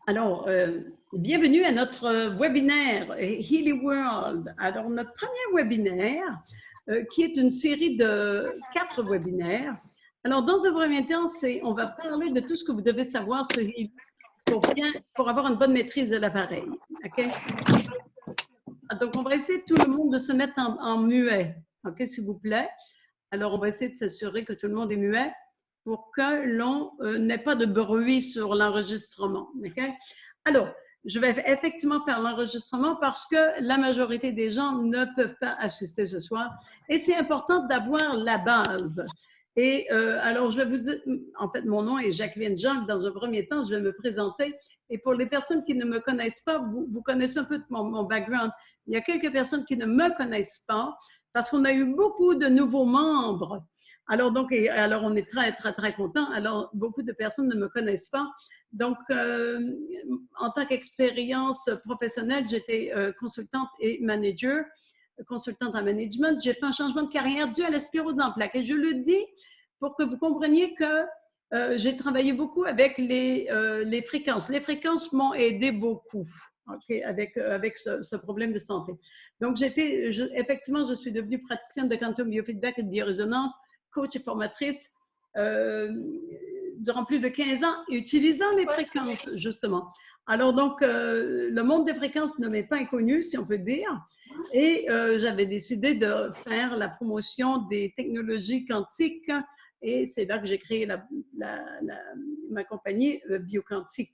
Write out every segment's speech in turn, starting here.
Alors, bienvenue à notre webinaire Healy World. Alors, notre premier webinaire, qui est une série de 4 webinaires. Alors, dans un premier temps, on va parler de tout ce que vous devez savoir sur Healy pour avoir une bonne maîtrise de l'appareil. OK? Donc, on va essayer tout le monde de se mettre en muet. OK, s'il vous plaît. Alors, on va essayer de s'assurer que tout le monde est muet pour que l'on n'ait pas de bruit sur l'enregistrement. Okay? Alors, je vais effectivement faire l'enregistrement parce que la majorité des gens ne peuvent pas assister ce soir. Et c'est important d'avoir la base. Et alors, je vais vous dire, en fait, mon nom est Jacqueline Jacques. Dans un premier temps, je vais me présenter. Et pour les personnes qui ne me connaissent pas, vous connaissez un peu de mon background. Il y a quelques personnes qui ne me connaissent pas parce qu'on a eu beaucoup de nouveaux membres. Alors, on est très, très, très content. Alors, beaucoup de personnes ne me connaissent pas. Donc, en tant qu'expérience professionnelle, j'étais consultante et manager, consultante en management. J'ai fait un changement de carrière dû à la sclérose en plaques. Et je le dis pour que vous compreniez que j'ai travaillé beaucoup avec les fréquences. Les fréquences m'ont aidé beaucoup. Okay, avec ce problème de santé. Donc, effectivement, je suis devenue praticienne de quantum biofeedback et de biorésonance, coach et formatrice durant plus de 15 ans, utilisant les fréquences, justement. Alors, donc, le monde des fréquences ne m'est pas inconnu, si on peut dire, et j'avais décidé de faire la promotion des technologies quantiques, et c'est là que j'ai créé ma compagnie Bioquantique.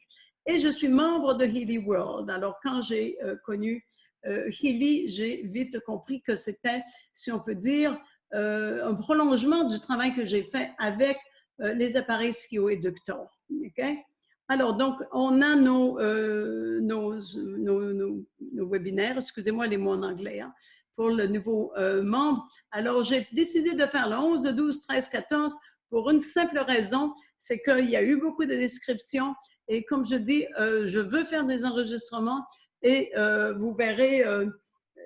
Et je suis membre de Healy World. Alors, quand j'ai connu Healy, j'ai vite compris que c'était, si on peut dire, un prolongement du travail que j'ai fait avec les appareils schizoéducteurs. Okay? Alors, donc, on a nos webinaires, excusez-moi les mots en anglais, hein, pour le nouveau membre. Alors, j'ai décidé de faire le 11, le 12, 13, 14 pour une simple raison, c'est qu'il y a eu beaucoup de descriptions. Et comme je dis, je veux faire des enregistrements et vous verrez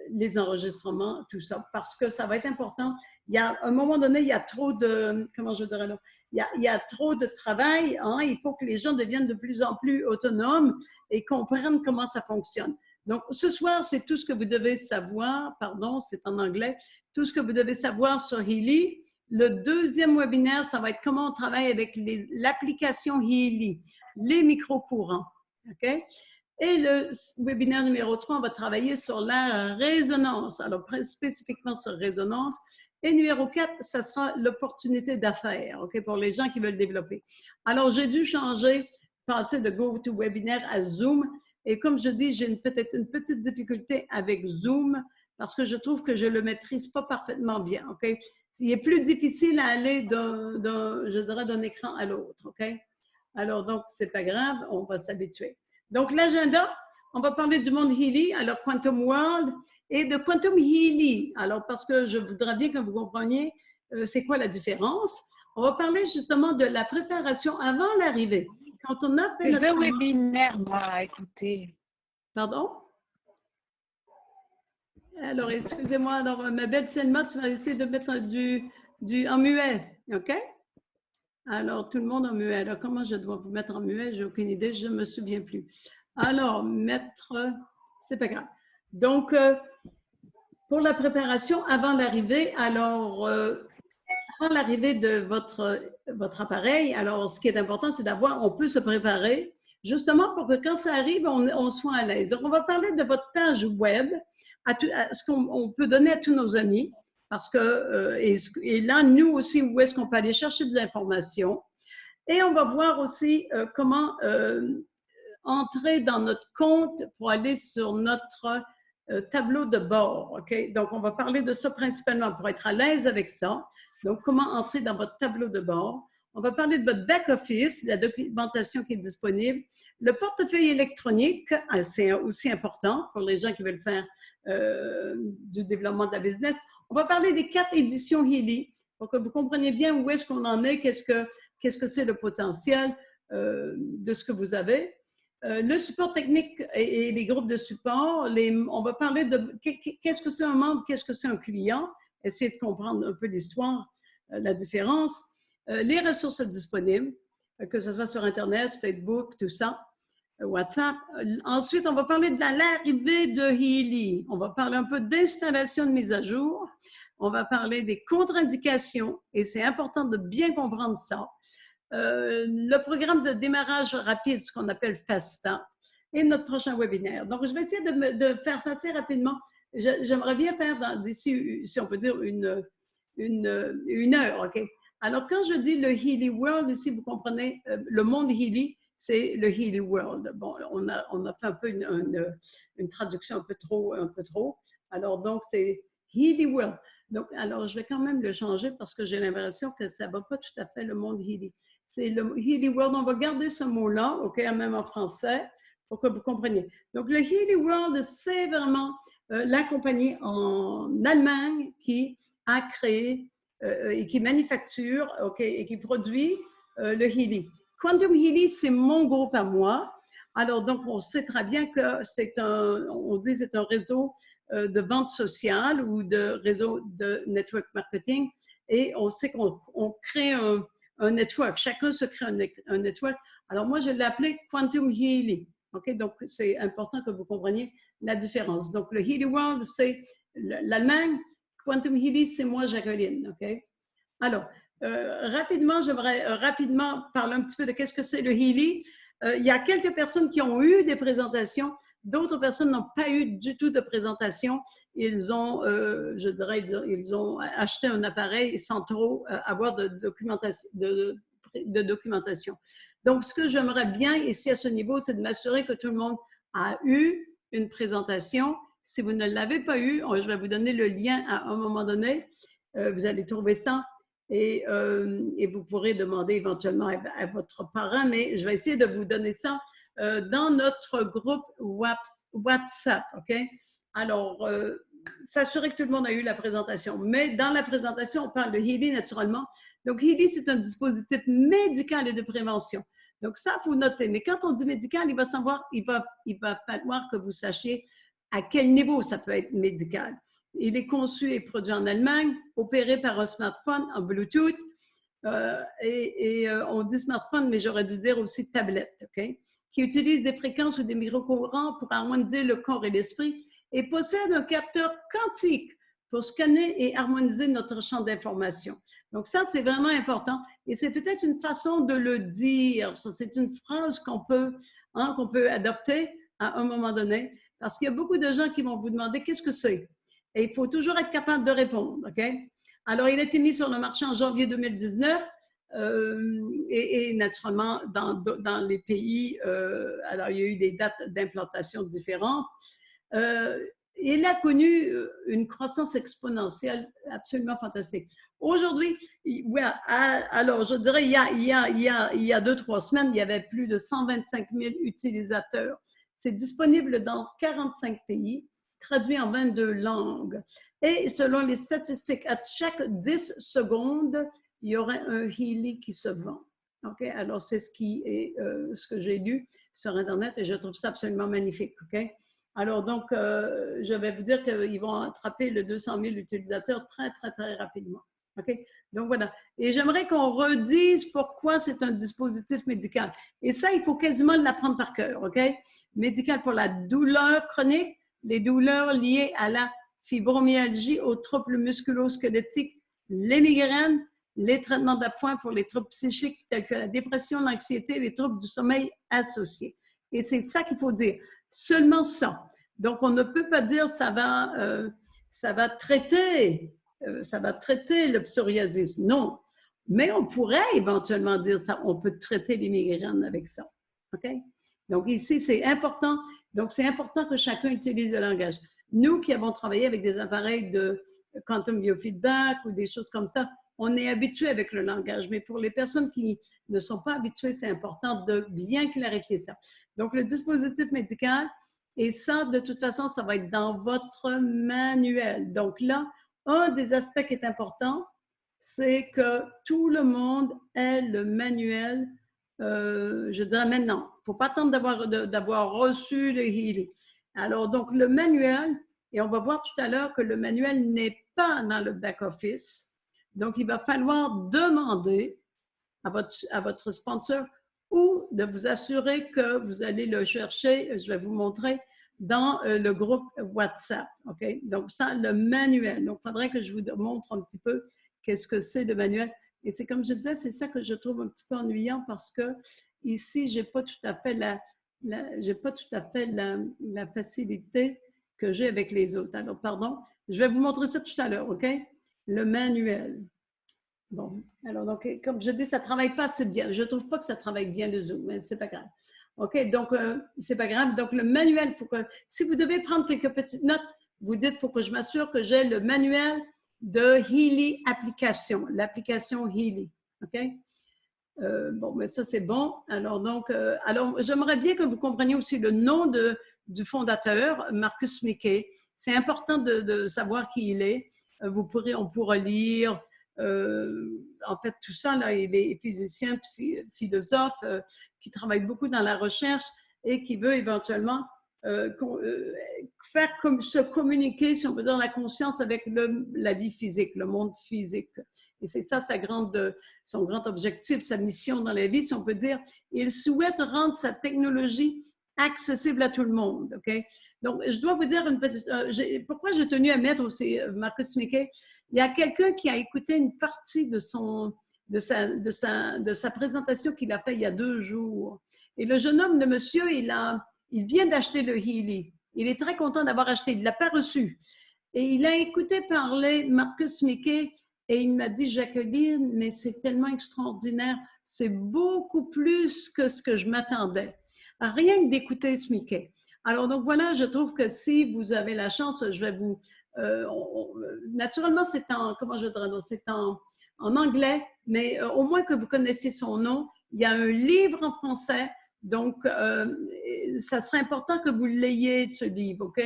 les enregistrements, tout ça, parce que ça va être important. À un moment donné, il y a trop de, comment je dirais là, il y a trop de travail. Hein, il faut que les gens deviennent de plus en plus autonomes et comprennent comment ça fonctionne. Donc, ce soir, c'est tout ce que vous devez savoir, pardon, c'est en anglais, tout ce que vous devez savoir sur Healy. Le deuxième webinaire, ça va être comment on travaille avec l'application Healy, les micro-courants. OK? Et le webinaire numéro 3, on va travailler sur la résonance, alors spécifiquement sur résonance. Et numéro 4, ça sera l'opportunité d'affaires, OK, pour les gens qui veulent développer. Alors, j'ai dû passer de GoToWebinar à Zoom. Et comme je dis, j'ai peut-être une petite difficulté avec Zoom parce que je trouve que je ne le maîtrise pas parfaitement bien, OK? Il est plus difficile à aller d'un écran à l'autre, OK? Alors, donc, c'est pas grave, on va s'habituer. Donc, l'agenda, on va parler du monde Healy, alors Quantum World et de Quantum Healy. Alors, parce que je voudrais bien que vous compreniez c'est quoi la différence. On va parler justement de la préparation avant l'arrivée. Quand on a fait notre webinaire, moi, écoutez. Pardon? Alors, excusez-moi, alors, ma belle Selma, tu vas essayer de mettre en muet, OK? Alors, tout le monde en muet. Alors, comment je dois vous mettre en muet? J'ai aucune idée, je ne me souviens plus. Alors, c'est pas grave. Donc, pour la préparation avant l'arrivée, alors, avant l'arrivée de votre appareil, alors, ce qui est important, c'est on peut se préparer, justement pour que quand ça arrive, on soit à l'aise. Donc, on va parler de votre page web, à ce qu'on peut donner à tous nos amis, parce que, et là, nous aussi, où est-ce qu'on peut aller chercher de l'information. Et on va voir aussi comment entrer dans notre compte pour aller sur notre tableau de bord. Okay? Donc, on va parler de ça principalement pour être à l'aise avec ça. Donc, comment entrer dans votre tableau de bord. On va parler de votre back-office, la documentation qui est disponible. Le portefeuille électronique, c'est aussi important pour les gens qui veulent faire du développement de la business. On va parler des 4 éditions Healy pour que vous compreniez bien où est-ce qu'on en est, qu'est-ce que c'est le potentiel de ce que vous avez. Le support technique et les groupes de support, on va parler de qu'est-ce que c'est un membre, qu'est-ce que c'est un client, essayer de comprendre un peu l'histoire, la différence, les ressources disponibles, que ce soit sur Internet, Facebook, tout ça, WhatsApp. Ensuite, on va parler de l'arrivée de Healy. On va parler un peu d'installation de mise à jour. On va parler des contre-indications et c'est important de bien comprendre ça. Le programme de démarrage rapide, ce qu'on appelle FASTA, et notre prochain webinaire. Donc, je vais essayer de faire ça assez rapidement. J'aimerais bien faire d'ici, si on peut dire, une heure, OK? Alors, quand je dis le Healy World, ici, vous comprenez, le monde Healy, c'est le Healy World. Bon, on a fait un peu une traduction un peu trop. Alors, donc, c'est Healy World. Donc, alors, je vais quand même le changer parce que j'ai l'impression que ça ne va pas tout à fait le monde Healy. C'est le Healy World. On va garder ce mot-là, OK, même en français, pour que vous compreniez. Donc, le Healy World, c'est vraiment la compagnie en Allemagne qui a créé et qui manufacture, OK, et qui produit le Healy. Quantum Healy, c'est mon groupe à moi. Alors, donc, on sait très bien que c'est un réseau de vente sociale ou de réseau de network marketing et on sait qu'on crée un network. Chacun se crée un network. Alors, moi, je l'ai appelé Quantum Healy. OK? Donc, c'est important que vous compreniez la différence. Donc, le Healy World, c'est l'Allemagne. Quantum Healy, c'est moi, Jacqueline. OK? Alors, rapidement, j'aimerais rapidement parler un petit peu de qu'est-ce que c'est le Healy. Il y a quelques personnes qui ont eu des présentations, d'autres personnes n'ont pas eu du tout de présentation. Ils ont, je dirais, ils ont acheté un appareil sans trop avoir de documentation. Donc, ce que j'aimerais bien ici à ce niveau, c'est de m'assurer que tout le monde a eu une présentation. Si vous ne l'avez pas eu, je vais vous donner le lien à un moment donné. Vous allez trouver ça. Et vous pourrez demander éventuellement à votre parent, mais je vais essayer de vous donner ça dans notre groupe WhatsApp, OK? Alors, s'assurer que tout le monde a eu la présentation. Mais dans la présentation, on parle de Healy naturellement. Donc, Healy, c'est un dispositif médical et de prévention. Donc, ça, il faut noter. Mais quand on dit médical, il va falloir que vous sachiez à quel niveau ça peut être médical. Il est conçu et produit en Allemagne, opéré par un smartphone en Bluetooth. On dit smartphone, mais j'aurais dû dire aussi tablette, OK? Qui utilise des fréquences ou des micro-courants pour harmoniser le corps et l'esprit et possède un capteur quantique pour scanner et harmoniser notre champ d'information. Donc ça, c'est vraiment important et c'est peut-être une façon de le dire. C'est une phrase qu'on peut adopter à un moment donné parce qu'il y a beaucoup de gens qui vont vous demander qu'est-ce que c'est. Et il faut toujours être capable de répondre, OK? Alors, il a été mis sur le marché en janvier 2019 et naturellement, dans les pays, alors il y a eu des dates d'implantation différentes. Il a connu une croissance exponentielle absolument fantastique. Aujourd'hui, ouais, alors je dirais, il y a 2-3 semaines, il y avait plus de 125 000 utilisateurs. C'est disponible dans 45 pays, traduit en 22 langues. Et selon les statistiques, à chaque 10 secondes, il y aurait un Healy qui se vend. OK? Alors, c'est ce que j'ai lu sur Internet et je trouve ça absolument magnifique. OK? Alors, donc, je vais vous dire qu'ils vont attraper le 200 000 utilisateurs très, très, très rapidement. OK? Donc, voilà. Et j'aimerais qu'on redise pourquoi c'est un dispositif médical. Et ça, il faut quasiment l'apprendre par cœur. OK? Médical pour la douleur chronique, les douleurs liées à la fibromyalgie, aux troubles musculo-squelettiques, les migraines, les traitements d'appoint pour les troubles psychiques tels que la dépression, l'anxiété, les troubles du sommeil associés. Et c'est ça qu'il faut dire. Seulement ça. Donc, on ne peut pas dire ça va traiter le psoriasis. Non. Mais on pourrait éventuellement dire ça. On peut traiter les migraines avec ça. OK? Donc, ici, c'est important. Donc, c'est important que chacun utilise le langage. Nous qui avons travaillé avec des appareils de quantum biofeedback ou des choses comme ça, on est habitué avec le langage. Mais pour les personnes qui ne sont pas habituées, c'est important de bien clarifier ça. Donc, le dispositif médical, et ça, de toute façon, ça va être dans votre manuel. Donc là, un des aspects qui est important, c'est que tout le monde ait le manuel. Je dirais maintenant, il ne faut pas attendre d'avoir reçu le Healy. Alors, donc, le manuel, et on va voir tout à l'heure que le manuel n'est pas dans le back-office. Donc, il va falloir demander à votre sponsor ou de vous assurer que vous allez le chercher, je vais vous montrer, dans le groupe WhatsApp. OK? Donc, ça, le manuel. Donc, il faudrait que je vous montre un petit peu qu'est-ce que c'est le manuel. Et c'est comme je disais, c'est ça que je trouve un petit peu ennuyant parce que ici, je n'ai pas tout à fait la facilité que j'ai avec les autres. Alors, pardon, je vais vous montrer ça tout à l'heure, OK? Le manuel. Bon, alors, donc, comme je dis, ça ne travaille pas assez bien. Je ne trouve pas que ça travaille bien le Zoom, mais ce n'est pas grave. OK, donc, c'est pas grave. Donc, le manuel, si vous devez prendre quelques petites notes, vous dites, il faut que je m'assure que j'ai le manuel de Healy Application, l'application Healy. OK? Bon, mais ça, c'est bon. Alors, donc, j'aimerais bien que vous compreniez aussi le nom du fondateur, Marcus Mickey. C'est important de savoir qui il est. On pourra lire, en fait, tout ça, là, il est physicien, philosophe, qui travaille beaucoup dans la recherche et qui veut éventuellement faire comme se communiquer, si on peut dire, la conscience avec la vie physique, le monde physique. Et c'est ça son grand objectif, sa mission dans la vie, si on peut dire. Il souhaite rendre sa technologie accessible à tout le monde. OK? Donc, je dois vous dire une petite. Pourquoi j'ai tenu à mettre aussi Marcus Mickey? Il y a quelqu'un qui a écouté une partie de sa présentation qu'il a fait il y a 2 jours. Et le jeune homme, le monsieur, il vient d'acheter le Healy. Il est très content d'avoir acheté. Il ne l'a pas reçu. Et il a écouté parler Marcus Mickey et il m'a dit, Jacqueline, mais c'est tellement extraordinaire. C'est beaucoup plus que ce que je m'attendais. Rien que d'écouter ce Mickey. Alors, donc voilà, je trouve que si vous avez la chance, je vais vous… naturellement, c'est en anglais, mais au moins que vous connaissiez son nom. Il y a un livre en français, donc ça serait important que vous l'ayez, ce livre, OK?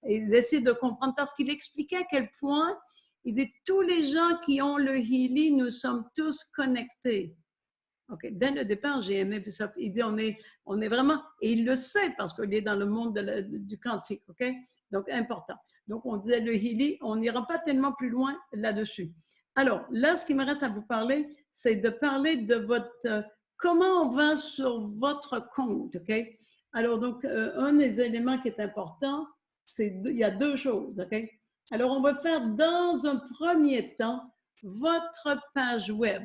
Et d'essayer de comprendre, parce qu'il expliquait à quel point, il dit, tous les gens qui ont le Healy, nous sommes tous connectés. OK. Dès le départ, j'ai aimé ça. Il dit, on est vraiment, et il le sait parce qu'il est dans le monde du quantique. OK? Donc, important. Donc, on disait le Healy, on n'ira pas tellement plus loin là-dessus. Alors, là, ce qui me reste à vous parler, c'est de parler de comment on va sur votre compte. OK? Alors, donc, un des éléments qui est important, il y a 2 choses. OK? Alors, on va faire dans un premier temps votre page web.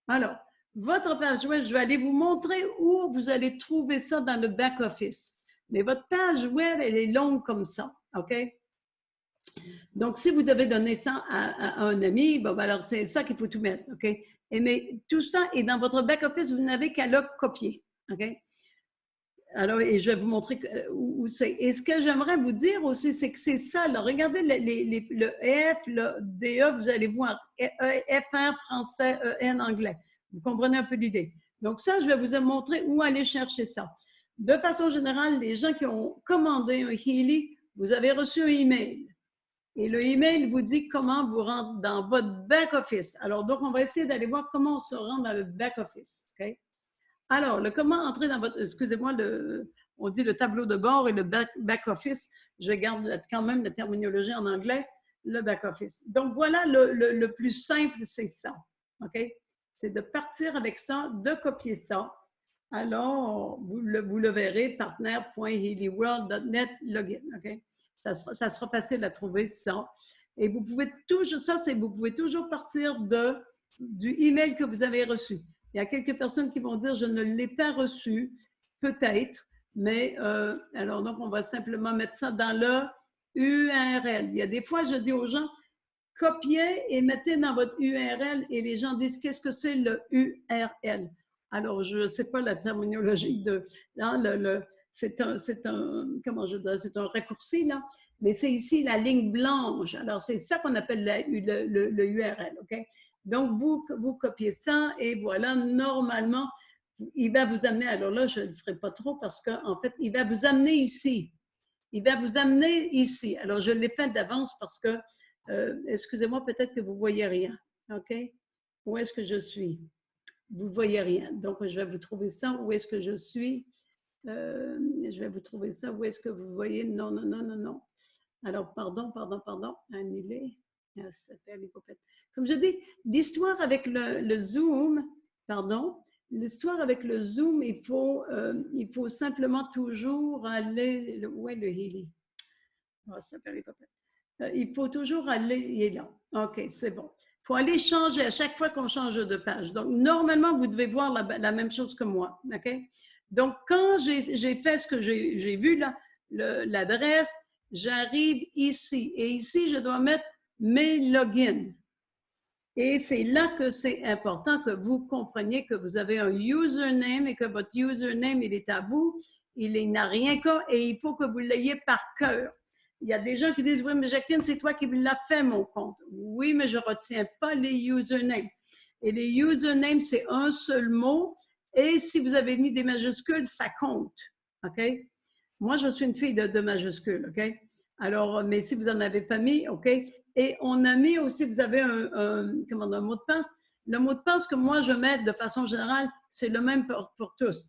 Alors, votre page web, je vais aller vous montrer où vous allez trouver ça dans le back-office. Mais votre page web, elle est longue comme ça, OK? Donc, si vous devez donner ça à un ami, bon, alors c'est ça qu'il faut tout mettre, OK? Mais tout ça est dans votre back-office, vous n'avez qu'à le copier, OK? Alors, et je vais vous montrer où c'est. Et ce que j'aimerais vous dire aussi, c'est que c'est ça. Là, regardez le F, le DE, vous allez voir FR français, EN anglais. Vous comprenez un peu l'idée. Donc ça, je vais vous montrer où aller chercher ça. De façon générale, les gens qui ont commandé un Healy, vous avez reçu un email. Et le email vous dit comment vous rendre dans votre back-office. Alors, donc, on va essayer d'aller voir comment on se rend dans le back-office. OK? Alors, comment entrer dans votre, excusez-moi, on dit le tableau de bord et le back-office. Je garde quand même la terminologie en anglais, le back-office. Donc, voilà, le plus simple, c'est ça. OK? C'est de partir avec ça, de copier ça. Alors, vous le verrez, partner.healyworld.net login. OK? Ça sera facile à trouver, ça. Et vous pouvez toujours partir du email que vous avez reçu. Il y a quelques personnes qui vont dire, je ne l'ai pas reçu, peut-être, mais alors donc on va simplement mettre ça dans le URL. Il y a des fois, je dis aux gens, copiez et mettez dans votre URL et les gens disent, qu'est-ce que c'est le URL? Alors, je ne sais pas la terminologie c'est un raccourci, là, mais c'est ici la ligne blanche. Alors, c'est ça qu'on appelle le URL, OK? Donc, vous copiez ça et voilà, normalement, il va vous amener, alors là, je ne le ferai pas trop parce qu'en fait, il va vous amener ici. Il va vous amener ici. Alors, je l'ai fait d'avance parce que, excusez-moi, peut-être que vous ne voyez rien, OK? Où est-ce que je suis? Vous ne voyez rien. Donc, je vais vous trouver ça. Où est-ce que je suis? Je vais vous trouver ça. Où est-ce que vous voyez? Non, non, non, non, non. Alors, pardon. Annuler. Comme je dis, l'histoire avec le Zoom, pardon, l'histoire avec le Zoom, il faut simplement toujours aller, où est le Healy? Oh, ça fait pas il faut toujours aller, il est là. OK, c'est bon. Il faut aller changer à chaque fois qu'on change de page. Donc, normalement, vous devez voir la même chose que moi. OK? Donc, quand j'ai fait ce que j'ai vu là, l'adresse, j'arrive ici. Et ici, je dois mettre mes logins. Et c'est là que c'est important que vous compreniez que vous avez un username et que votre username, il est à vous. Il n'a rien qu'à et il faut que vous l'ayez par cœur. Il y a des gens qui disent, oui, mais Jacqueline, c'est toi qui l'as fait, mon compte. Oui, mais je ne retiens pas les usernames. Et les usernames, c'est un seul mot. Et si vous avez mis des majuscules, ça compte. OK? Moi, je suis une fille de majuscules. OK? Alors, mais si vous n'en avez pas mis, OK? Et on a mis aussi, vous avez un mot de passe. Le mot de passe que moi, je mets de façon générale, c'est le même pour tous.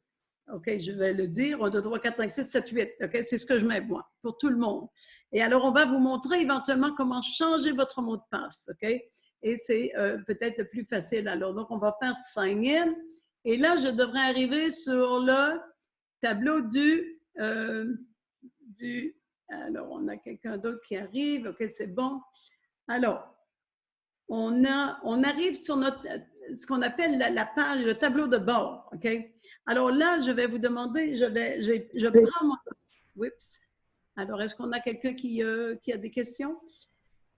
OK, je vais le dire. 1, 2, 3, 4, 5, 6, 7, 8. OK, c'est ce que je mets, moi, pour tout le monde. Et alors, on va vous montrer éventuellement comment changer votre mot de passe. OK? Et c'est peut-être plus facile. Alors, donc, on va faire sign in. Et là, je devrais arriver sur le tableau alors, on a quelqu'un d'autre qui arrive. OK, c'est bon. Alors, on arrive sur ce qu'on appelle la page, le tableau de bord. OK? Alors là, je vais vous demander, je prends mon... Oups. Alors, est-ce qu'on a quelqu'un qui a des questions?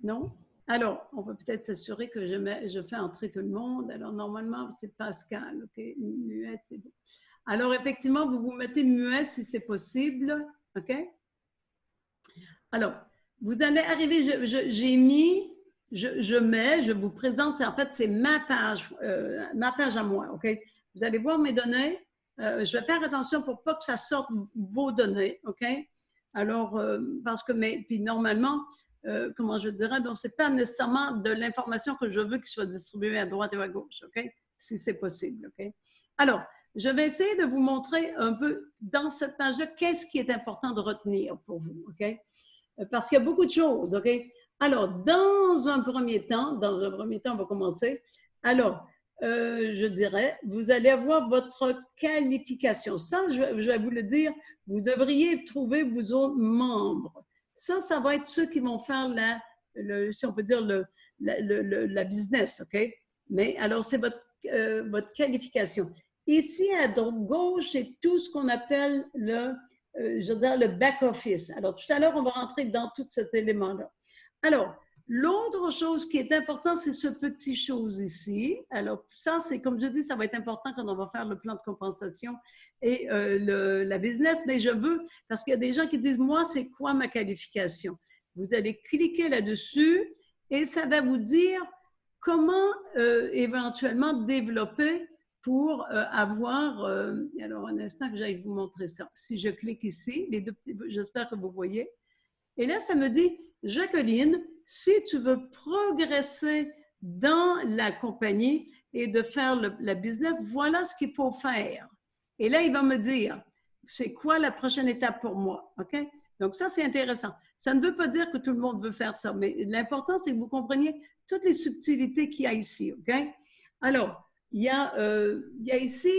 Non? Alors, on va peut-être s'assurer que je fais entrer tout le monde. Alors, normalement, c'est Pascal. OK? Muet, c'est bon. Alors, effectivement, vous mettez muet si c'est possible. OK? Alors, vous allez arriver, j'ai mis, je vous présente, en fait, c'est ma page à moi, OK? Vous allez voir mes données. Je vais faire attention pour pas que ça sorte vos données, OK? Alors, parce que, puis normalement, comment je dirais, donc c'est pas nécessairement de l'information que je veux qu'il soit distribuée à droite et à gauche, OK? Si c'est possible, OK? Alors, je vais essayer de vous montrer un peu dans cette page-là, qu'est-ce qui est important de retenir pour vous, OK? Parce qu'il y a beaucoup de choses, OK? Alors, dans un premier temps, on va commencer. Alors, je dirais, vous allez avoir votre qualification. Ça, je vais vous le dire, vous devriez trouver vos autres membres. Ça va être ceux qui vont faire si on peut dire, la business, OK? Mais alors, c'est votre qualification. Ici, à gauche, c'est tout ce qu'on appelle je veux dire, le back-office. Alors, tout à l'heure, on va rentrer dans tout cet élément-là. Alors, l'autre chose qui est importante, c'est ce petit chose ici. Alors, ça, c'est comme je dis, ça va être important quand on va faire le plan de compensation et la business, mais je veux, parce qu'il y a des gens qui disent, moi, c'est quoi ma qualification? Vous allez cliquer là-dessus et ça va vous dire comment éventuellement développer pour avoir, alors un instant que j'aille vous montrer ça. Si je clique ici, j'espère que vous voyez. Et là, ça me dit, Jacqueline, si tu veux progresser dans la compagnie et de faire la business, voilà ce qu'il faut faire. Et là, il va me dire, c'est quoi la prochaine étape pour moi, OK? Donc ça, c'est intéressant. Ça ne veut pas dire que tout le monde veut faire ça, mais l'important, c'est que vous compreniez toutes les subtilités qu'il y a ici, OK? Alors, il y a ici,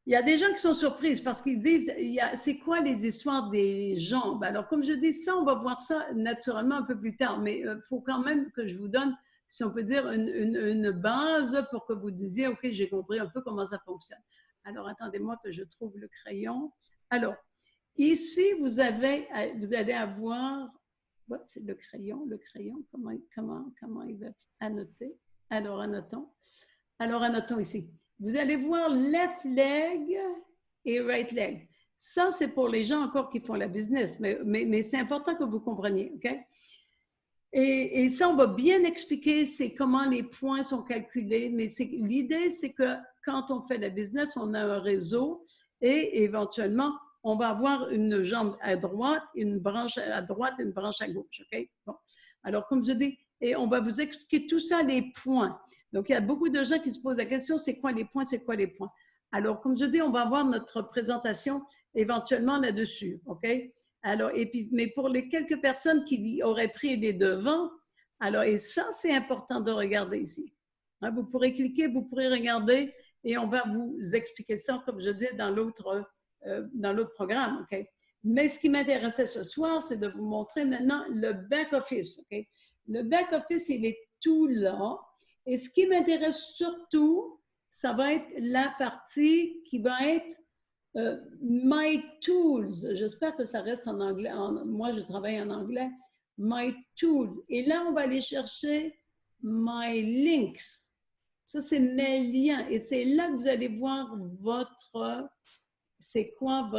il y a des gens qui sont surprises parce qu'ils disent, c'est quoi les histoires des jambes? Alors, comme je dis, ça, on va voir ça naturellement un peu plus tard, mais il faut quand même que je vous donne, si on peut dire, une base pour que vous disiez, OK, j'ai compris un peu comment ça fonctionne. Alors, attendez-moi que je trouve le crayon. Alors, ici, vous allez avoir, c'est le crayon, comment il va annoter? Alors, annotons. Alors, annotons ici. Vous allez voir left leg et right leg. Ça, c'est pour les gens encore qui font la business, mais c'est important que vous compreniez, OK? Et ça, on va bien expliquer c'est comment les points sont calculés, mais l'idée, c'est que quand on fait la business, on a un réseau et éventuellement, on va avoir une jambe à droite, une branche à droite, une branche à gauche, OK? Bon. Alors, comme je dis, et on va vous expliquer tout ça, les points. Donc, il y a beaucoup de gens qui se posent la question, c'est quoi les points, c'est quoi les points? Alors, comme je dis, on va avoir notre présentation éventuellement là-dessus, OK? Alors, et puis, mais pour les quelques personnes qui auraient pris les devants, alors, et ça, c'est important de regarder ici. Hein, vous pourrez cliquer, vous pourrez regarder, et on va vous expliquer ça, comme je dis, dans l'autre programme, OK? Mais ce qui m'intéressait ce soir, c'est de vous montrer maintenant le back-office, OK? Le back-office, il est tout là. Et ce qui m'intéresse surtout, ça va être la partie qui va être My Tools. J'espère que ça reste en anglais. Moi, je travaille en anglais. My Tools. Et là, on va aller chercher My Links. Ça, c'est mes liens. Et c'est là que vous allez voir c'est quoi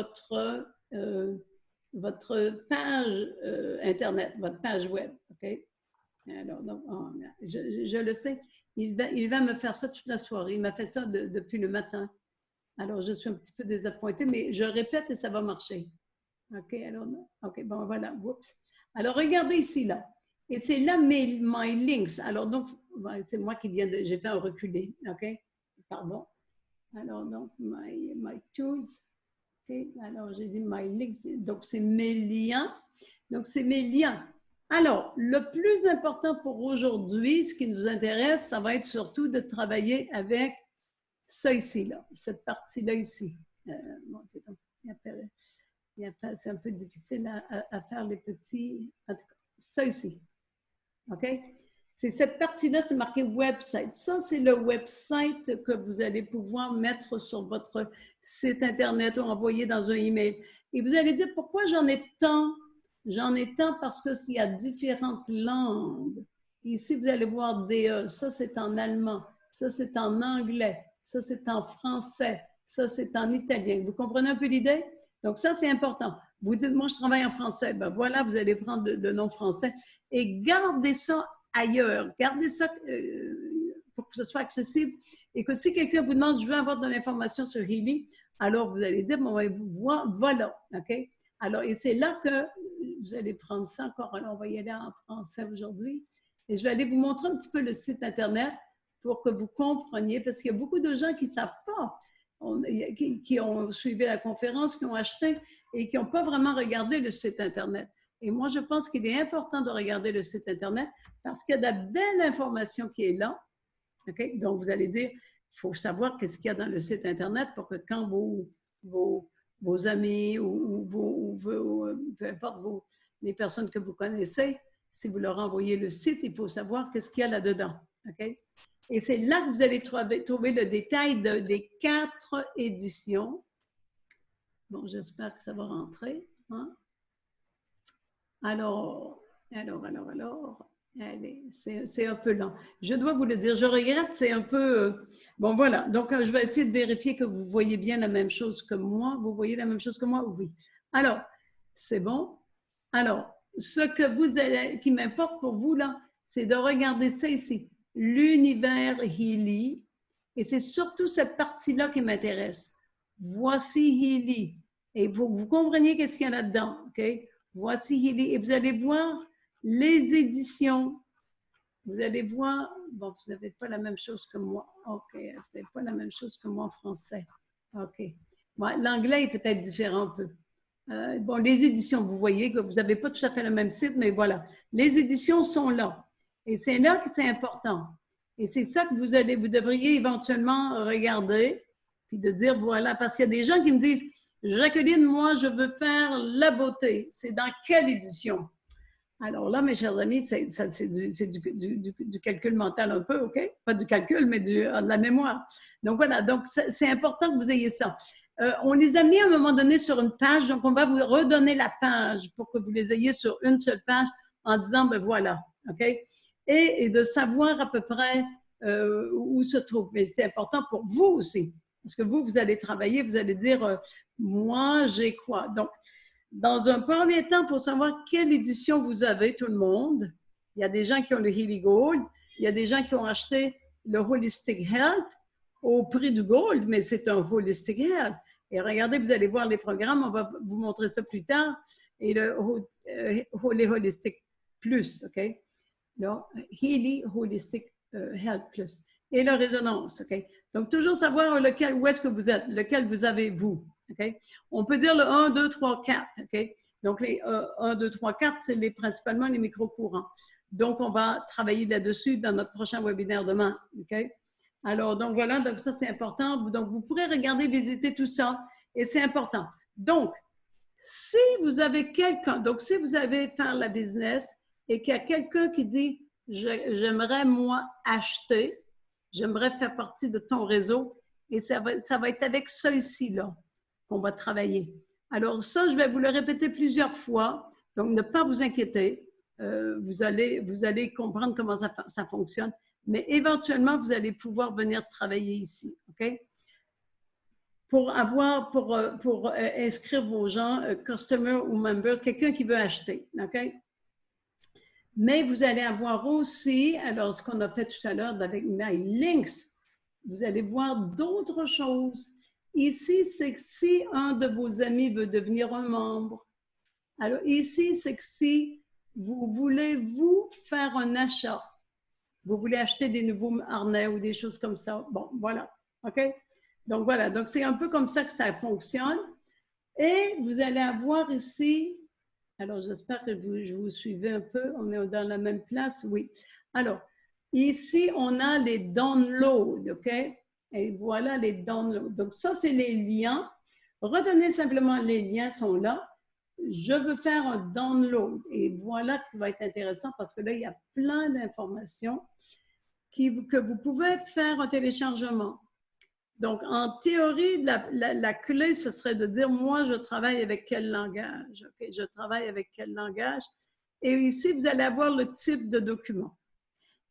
votre page Internet, votre page web. OK? Alors, donc, je le sais, il va me faire ça toute la soirée. Il m'a fait ça depuis le matin. Alors, je suis un petit peu désappointée, mais je répète et ça va marcher. OK, alors, OK, bon, voilà. Oups. Alors, regardez ici, là. Et c'est là my links. Alors, donc, c'est moi qui viens de. J'ai fait un reculé. OK? Pardon. Alors, donc, my tools. OK? Alors, j'ai dit my links. Donc, c'est mes liens. Donc, c'est mes liens. Alors, le plus important pour aujourd'hui, ce qui nous intéresse, ça va être surtout de travailler avec ça ici, là, cette partie-là ici. Bon, c'est un peu difficile à faire les petits. En tout cas, ça ici. OK? C'est cette partie-là, c'est marqué website. Ça, c'est le website que vous allez pouvoir mettre sur votre site Internet ou envoyer dans un email. Et vous allez dire, pourquoi j'en ai tant? J'en ai tant parce que s'il y a différentes langues. Ici, vous allez voir DE. Ça, c'est en allemand. Ça, c'est en anglais. Ça, c'est en français. Ça, c'est en italien. Vous comprenez un peu l'idée? Donc, ça, c'est important. Vous dites, moi, je travaille en français. Ben voilà, vous allez prendre le nom français et gardez ça ailleurs. Gardez ça pour que ce soit accessible. Et que si quelqu'un vous demande, je veux avoir de l'information sur Healy, alors vous allez dire, bon, vous voir, voilà. OK? Alors, et c'est là que vous allez prendre ça encore. Alors, on va y aller en français aujourd'hui. Et je vais aller vous montrer un petit peu le site Internet pour que vous compreniez, parce qu'il y a beaucoup de gens qui ne savent pas, qui ont suivi la conférence, qui ont acheté et qui n'ont pas vraiment regardé le site Internet. Et moi, je pense qu'il est important de regarder le site Internet parce qu'il y a de la belle information qui est là. Okay? Donc, vous allez dire, il faut savoir qu'est-ce qu'il y a dans le site Internet pour que quand vos amis ou peu importe les personnes que vous connaissez, si vous leur envoyez le site, il faut savoir qu'est-ce qu'il y a là-dedans. Okay? Et c'est là que vous allez trouver le détail des 4 éditions. Bon, j'espère que ça va rentrer. Hein? Alors, allez, c'est un peu lent. Je dois vous le dire, je regrette, c'est un peu... bon, voilà, donc je vais essayer de vérifier que vous voyez bien la même chose que moi. Vous voyez la même chose que moi? Oui. Alors, c'est bon. Alors, ce que qui m'importe pour vous, là, c'est de regarder ça ici, l'univers Healy, et c'est surtout cette partie-là qui m'intéresse. Voici Healy. Et vous compreniez qu'est-ce qu'il y a là-dedans, OK? Voici Healy. Et vous allez voir les éditions. Vous allez voir, bon, vous n'avez pas la même chose que moi. OK, vous n'avez pas la même chose que moi en français. OK. Bon, l'anglais est peut-être différent un peu. Bon, les éditions, vous voyez que vous n'avez pas tout à fait le même site, mais voilà. Les éditions sont là. Et c'est là que c'est important. Et c'est ça que vous devriez éventuellement regarder, puis de dire, voilà, parce qu'il y a des gens qui me disent, Jacqueline, moi, je veux faire la beauté. C'est dans quelle édition? Alors là, mes chers amis, c'est du calcul mental un peu, OK? Pas du calcul, mais de la mémoire. Donc voilà, donc c'est important que vous ayez ça. On les a mis à un moment donné sur une page, donc on va vous redonner la page pour que vous les ayez sur une seule page en disant, ben voilà, OK? Et de savoir à peu près où se trouve. Mais c'est important pour vous aussi, parce que vous allez travailler, vous allez dire, moi, j'ai quoi? Donc, dans un premier temps, il faut savoir quelle édition vous avez, tout le monde. Il y a des gens qui ont le Healy Gold, il y a des gens qui ont acheté le Holistic Health au prix du Gold, mais c'est un Holistic Health. Et regardez, vous allez voir les programmes, on va vous montrer ça plus tard. Et le Holistic Plus, OK? Le Healy Holistic Health Plus. Et la résonance, OK? Donc, toujours savoir où est-ce que vous êtes, lequel vous avez vous. Okay? On peut dire le 1, 2, 3, 4. Okay? Donc, les 1, 2, 3, 4, c'est principalement les micro-courants. Donc, on va travailler là-dessus dans notre prochain webinaire demain. Okay? Alors, donc voilà, donc ça c'est important. Donc, vous pourrez regarder, visiter tout ça et c'est important. Donc, si vous avez quelqu'un, donc si vous avez faire la business et qu'il y a quelqu'un qui dit, j'aimerais moi acheter, j'aimerais faire partie de ton réseau et ça va être avec ça ici, là, qu'on va travailler. Alors ça, je vais vous le répéter plusieurs fois, donc ne pas vous inquiéter. Vous allez comprendre comment ça fonctionne, mais éventuellement, vous allez pouvoir venir travailler ici, OK? Pour inscrire vos gens, customer ou member, quelqu'un qui veut acheter, OK? Mais vous allez avoir aussi, alors ce qu'on a fait tout à l'heure avec My Links, vous allez voir d'autres choses. Ici, c'est que si un de vos amis veut devenir un membre, alors ici, c'est que si vous voulez vous faire un achat, vous voulez acheter des nouveaux harnais ou des choses comme ça, bon, voilà, OK? Donc voilà, donc c'est un peu comme ça que ça fonctionne. Et vous allez avoir ici, alors j'espère que vous suivez un peu, on est dans la même place, oui. Alors, ici, on a les downloads, OK? Et voilà les downloads. Donc ça, c'est les liens. Retenez simplement les liens sont là. Je veux faire un download. Et voilà qui va être intéressant parce que là, il y a plein d'informations que vous pouvez faire un téléchargement. Donc, en théorie, la clé, ce serait de dire, moi, je travaille avec quel langage? Okay? Je travaille avec quel langage? Et ici, vous allez avoir le type de document.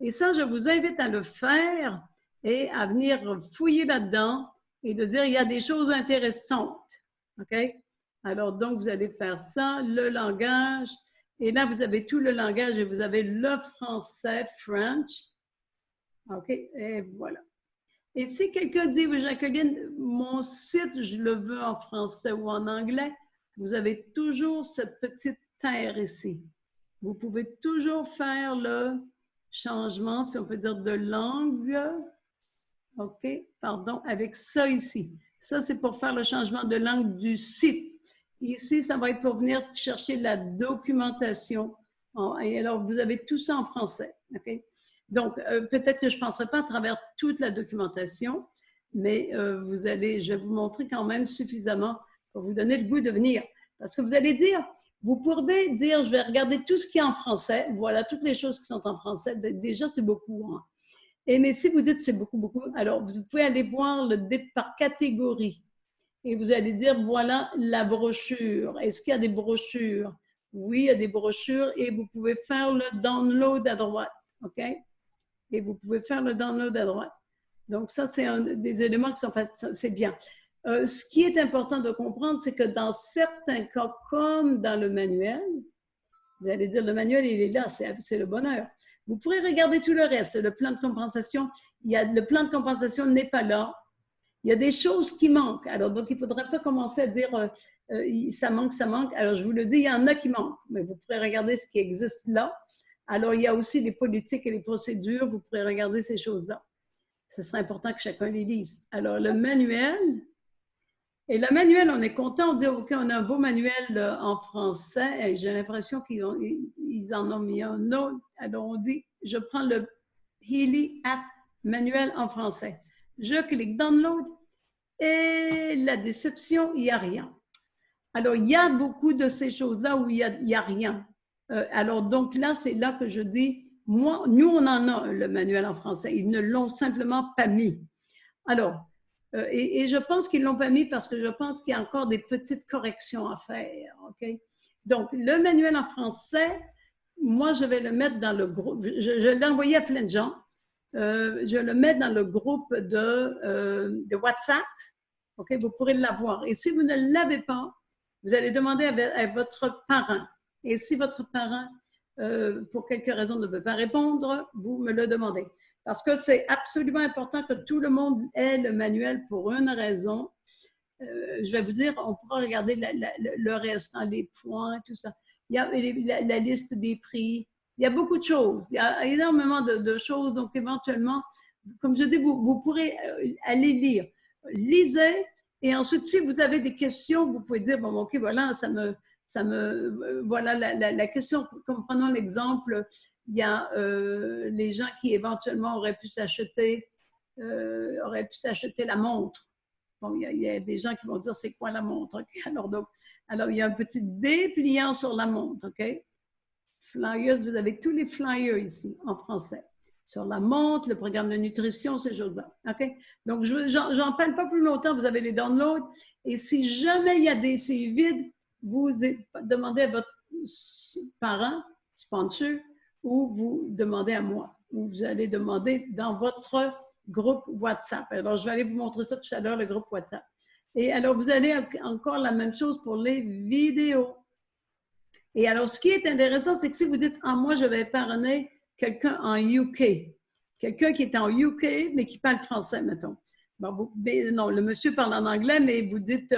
Et ça, je vous invite à le faire et à venir fouiller là-dedans et de dire, il y a des choses intéressantes. OK? Alors, donc, vous allez faire ça, le langage. Et là, vous avez tout le langage et vous avez le français, French. OK? Et voilà. Et si quelqu'un dit, Jacqueline, mon site, je le veux en français ou en anglais, vous avez toujours cette petite terre ici. Vous pouvez toujours faire le changement, si on peut dire, de langue. OK, pardon, avec ça ici. Ça, c'est pour faire le changement de langue du site. Ici, ça va être pour venir chercher la documentation. Et alors, vous avez tout ça en français. OK? Donc, peut-être que je ne penserai pas à travers toute la documentation, mais je vais vous montrer quand même suffisamment pour vous donner le goût de venir. Parce que vous allez dire, vous pourrez dire, je vais regarder tout ce qui est en français. Voilà, toutes les choses qui sont en français. Déjà, c'est beaucoup. Hein. Mais si vous dites c'est beaucoup, beaucoup, alors vous pouvez aller voir par catégorie. Et vous allez dire, voilà la brochure. Est-ce qu'il y a des brochures? Oui, il y a des brochures et vous pouvez faire le download à droite. OK? Et vous pouvez faire le download à droite. Donc, ça, c'est un des éléments qui sont faits, c'est bien. Ce qui est important de comprendre, c'est que dans certains cas, comme dans le manuel, vous allez dire, le manuel, il est là, c'est le bonheur. Vous pourrez regarder tout le reste, le plan de compensation. Le plan de compensation n'est pas là. Il y a des choses qui manquent. Alors, donc, il ne faudrait pas commencer à dire ça manque, ça manque. Alors, je vous le dis, il y en a qui manquent, mais vous pourrez regarder ce qui existe là. Alors, il y a aussi les politiques et les procédures. Vous pourrez regarder ces choses-là. Ce serait important que chacun les lise. Alors, le manuel. Et le manuel, on est content. On dit, OK, on a un beau manuel en français. Et j'ai l'impression qu'ils en ont mis un autre. Alors, on dit, je prends le Healy App manuel en français. Je clique Download et la déception, il n'y a rien. Alors, il y a beaucoup de ces choses-là où il n'y a rien. Alors, donc là, c'est là que je dis, nous, on en a le manuel en français. Ils ne l'ont simplement pas mis. Alors, et je pense qu'ils ne l'ont pas mis parce que je pense qu'il y a encore des petites corrections à faire. OK? Donc, le manuel en français, moi, je vais le mettre dans le groupe. Je l'ai envoyé à plein de gens. Je le mets dans le groupe de WhatsApp. OK? Vous pourrez l'avoir. Et si vous ne l'avez pas, vous allez demander à votre parent. Et si votre parent, pour quelque raison, ne peut pas répondre, vous me le demandez. Parce que c'est absolument important que tout le monde ait le manuel pour une raison. Je vais vous dire, on pourra regarder le reste, hein, les points, tout ça. Il y a la liste des prix. Il y a beaucoup de choses. Il y a énormément de choses. Donc, éventuellement, comme je dis, vous pourrez aller lire. Lisez. Et ensuite, si vous avez des questions, vous pouvez dire, bon, OK, voilà, voilà la question. Comme prenons l'exemple, il y a les gens qui éventuellement auraient pu s'acheter aurait pu s'acheter la montre. Bon, il y a des gens qui vont dire c'est quoi la montre. Okay? Alors, il y a un petit dépliant sur la montre. OK? Flyers, vous avez tous les flyers ici en français. Sur la montre, le programme de nutrition, ces choses-là. OK? Donc, j'en parle pas plus longtemps. Vous avez les downloads. Et si jamais il y a des c'est vide, vous demandez à votre parent, sponsor, ou vous demandez à moi, ou vous allez demander dans votre groupe WhatsApp. Alors, je vais aller vous montrer ça tout à l'heure, le groupe WhatsApp. Et alors, vous allez encore la même chose pour les vidéos. Et alors, ce qui est intéressant, c'est que si vous dites, ah, moi, je vais parrainer quelqu'un en UK, quelqu'un qui est en UK, mais qui parle français, mettons. Bon, non, le monsieur parle en anglais, mais vous dites,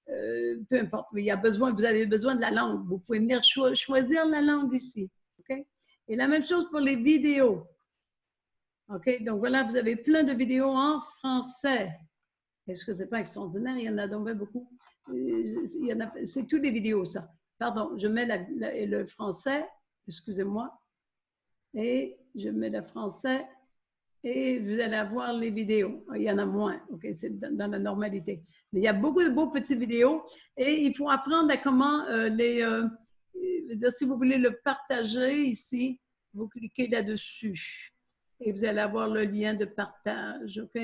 peu importe, il y a besoin, vous avez besoin de la langue. Vous pouvez venir choisir la langue ici. OK? Et la même chose pour les vidéos. OK? Donc, voilà, vous avez plein de vidéos en français. Est-ce que ce n'est pas extraordinaire? Il y en a donc beaucoup. C'est toutes les vidéos, ça. Pardon, je mets le français, excusez-moi, et je mets le français et vous allez avoir les vidéos. Il y en a moins, OK, c'est dans la normalité. Mais il y a beaucoup de beaux petits vidéos et il faut apprendre à comment si vous voulez le partager ici, vous cliquez là-dessus et vous allez avoir le lien de partage, OK?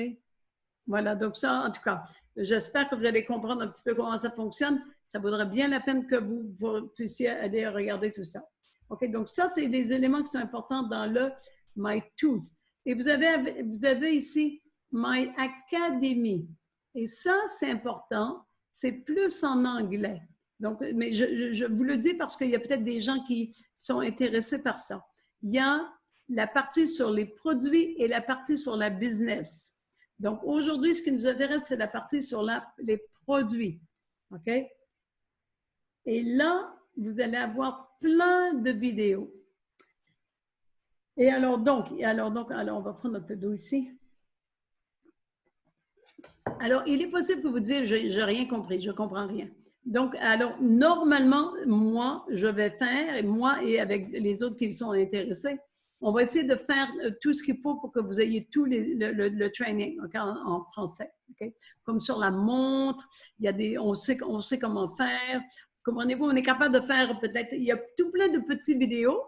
Voilà, donc ça, en tout cas, j'espère que vous allez comprendre un petit peu comment ça fonctionne. Ça vaudrait bien la peine que vous puissiez aller regarder tout ça. OK, donc ça, c'est des éléments qui sont importants dans le My Tools. Et vous avez ici My Academy. Et ça, c'est important. C'est plus en anglais. Donc, mais je vous le dis parce qu'il y a peut-être des gens qui sont intéressés par ça. Il y a la partie sur les produits et la partie sur la business. Donc, aujourd'hui, ce qui nous intéresse, c'est la partie sur les produits. OK? Et là, vous allez avoir plein de vidéos. Et alors, on va prendre un peu d'eau ici. Alors, il est possible que vous disiez, je n'ai rien compris, je ne comprends rien. Donc, alors, normalement, moi, je vais faire, et avec les autres qui sont intéressés, on va essayer de faire tout ce qu'il faut pour que vous ayez tout le training okay, en français. Okay? Comme sur la montre, on sait comment faire. Comprenez-vous, on est capable de faire peut-être, il y a tout plein de petites vidéos,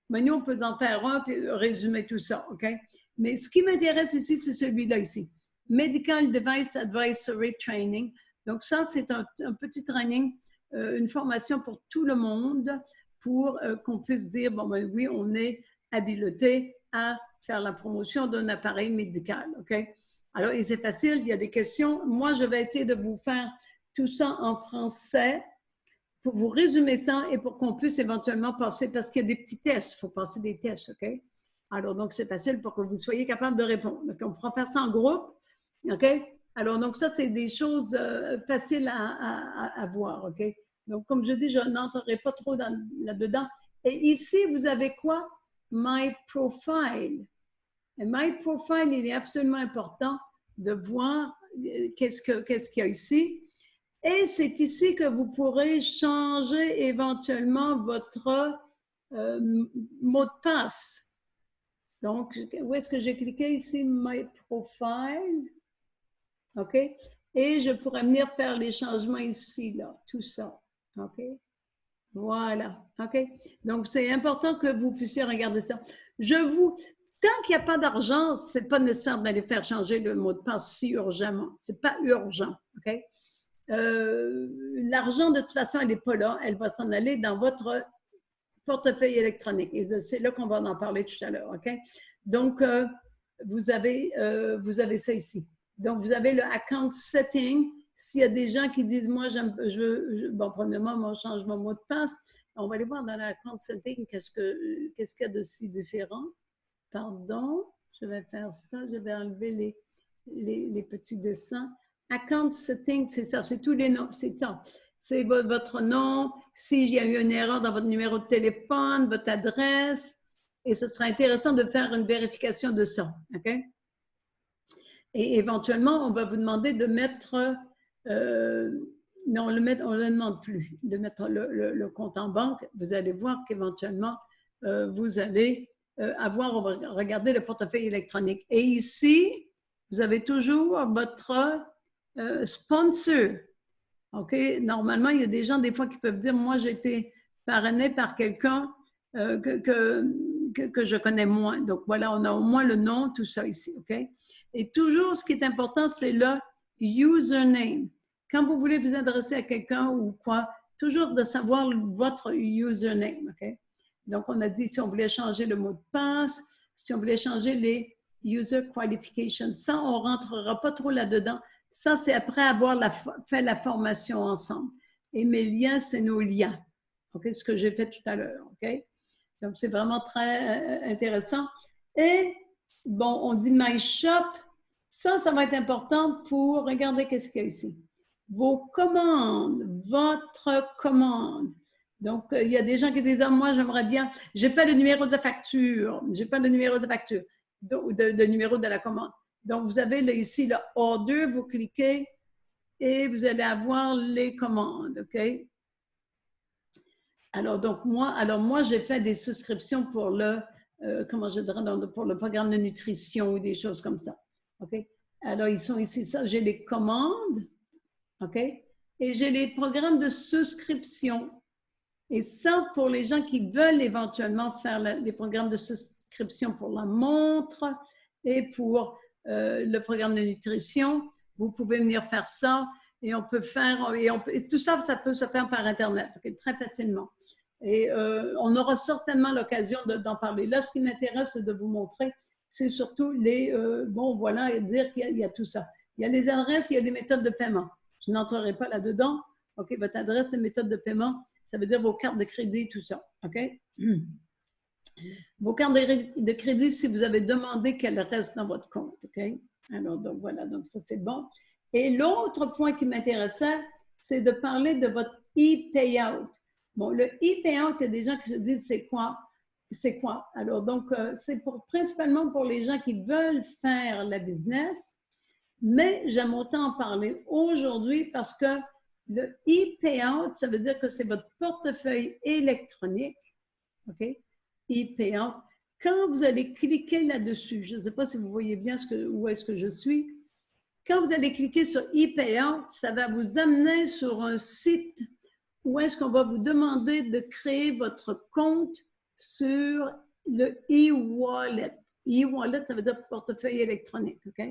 mais nous, on peut en faire un puis résumer tout ça. Okay? Mais ce qui m'intéresse ici, c'est celui-là ici. Medical Device Advisory Training. Donc ça, c'est un petit training, une formation pour tout le monde pour qu'on puisse dire, bon, ben oui, on est habilité à faire la promotion d'un appareil médical. OK? Alors, et c'est facile, il y a des questions. Moi, je vais essayer de vous faire tout ça en français pour vous résumer ça et pour qu'on puisse éventuellement passer, parce qu'il y a des petits tests, il faut passer des tests, OK? Alors, donc, c'est facile pour que vous soyez capable de répondre. Donc, on pourra faire ça en groupe, OK? Alors, donc, ça, c'est des choses faciles à voir, OK? Donc, comme je dis, je n'entrerai pas trop là-dedans. Et ici, vous avez quoi? My Profile. Et My Profile, il est absolument important de voir qu'est-ce qu'il y a ici. Et c'est ici que vous pourrez changer éventuellement votre mot de passe. Donc, où est-ce que j'ai cliqué ici? My Profile. OK? Et je pourrais venir faire les changements ici, là, tout ça. OK? Voilà. OK? Donc, c'est important que vous puissiez regarder ça. Tant qu'il n'y a pas d'argent, ce n'est pas nécessaire d'aller faire changer le mot de passe si urgemment. Ce n'est pas urgent. OK? L'argent, de toute façon, elle n'est pas là. Elle va s'en aller dans votre portefeuille électronique. Et c'est là qu'on va en parler tout à l'heure. OK? Donc, vous avez ça ici. Donc, vous avez le account setting. S'il y a des gens qui disent, moi, bon, premièrement, moi, je change mon mot de passe. On va aller voir dans l'account setting qu'est-ce qu'il y a de si différent. Pardon, je vais faire ça. Je vais enlever les petits dessins. Account setting, c'est ça, c'est tous les noms, c'est ça. C'est votre nom, s'il y a eu une erreur dans votre numéro de téléphone, votre adresse, et ce sera intéressant de faire une vérification de ça, OK? Et éventuellement, on va vous demander de mettre, non, on ne le demande plus, de mettre le compte en banque. Vous allez voir qu'éventuellement, vous allez on va regarder le portefeuille électronique. Et ici, vous avez toujours votre sponsor. OK? Normalement, il y a des gens, des fois, qui peuvent dire, moi, j'ai été parrainé par quelqu'un que je connais moins. Donc, voilà, on a au moins le nom, tout ça ici. OK? Et toujours, ce qui est important, c'est le username. Quand vous voulez vous adresser à quelqu'un ou quoi, toujours de savoir votre username. OK? Donc, on a dit si on voulait changer le mot de passe, si on voulait changer les user qualifications. Ça, on ne rentrera pas trop là-dedans. Ça, c'est après avoir fait la formation ensemble. Et mes liens, c'est nos liens. OK? Ce que j'ai fait tout à l'heure. OK? Donc, c'est vraiment très intéressant. Et, bon, on dit My Shop. Ça va être important pour, regardez qu'est-ce qu'il y a ici. Vos commandes, votre commande. Donc, il y a des gens qui disent, ah, moi, j'aimerais bien, je n'ai pas le numéro de facture, je n'ai pas le numéro de facture, de numéro de la commande. Donc, vous avez là, ici le order, vous cliquez et vous allez avoir les commandes, OK? Alors, moi, j'ai fait des souscriptions pour le, comment je dirais, pour le programme de nutrition ou des choses comme ça, OK? Alors, ils sont ici, ça, j'ai les commandes, OK? Et j'ai les programmes de souscription. Et ça, pour les gens qui veulent éventuellement faire les programmes de souscription pour la montre et pour le programme de nutrition, vous pouvez venir faire ça et on peut faire, et tout ça, ça peut se faire par Internet, okay, très facilement. Et on aura certainement l'occasion d'en parler. Là, ce qui m'intéresse de vous montrer, c'est surtout les, bon, voilà, dire qu'il y a tout ça. Il y a les adresses, il y a les méthodes de paiement. Je n'entrerai pas là-dedans. OK, votre adresse, les méthodes de paiement, ça veut dire vos cartes de crédit, tout ça. OK? Vos cartes de crédit, si vous avez demandé qu'elles restent dans votre compte. OK? Alors, donc voilà, donc ça, c'est bon. Et l'autre point qui m'intéressait, c'est de parler de votre e-payout. Bon, le e-payout, il y a des gens qui se disent, c'est quoi? C'est quoi? Alors, donc, c'est principalement pour les gens qui veulent faire la business, mais j'aime autant en parler aujourd'hui parce que le e-payout, ça veut dire que c'est votre portefeuille électronique, OK? E-payout. Quand vous allez cliquer là-dessus, je ne sais pas si vous voyez bien où est-ce que je suis. Quand vous allez cliquer sur e-payout, ça va vous amener sur un site où est-ce qu'on va vous demander de créer votre compte sur le e-wallet. E-wallet, ça veut dire portefeuille électronique, OK?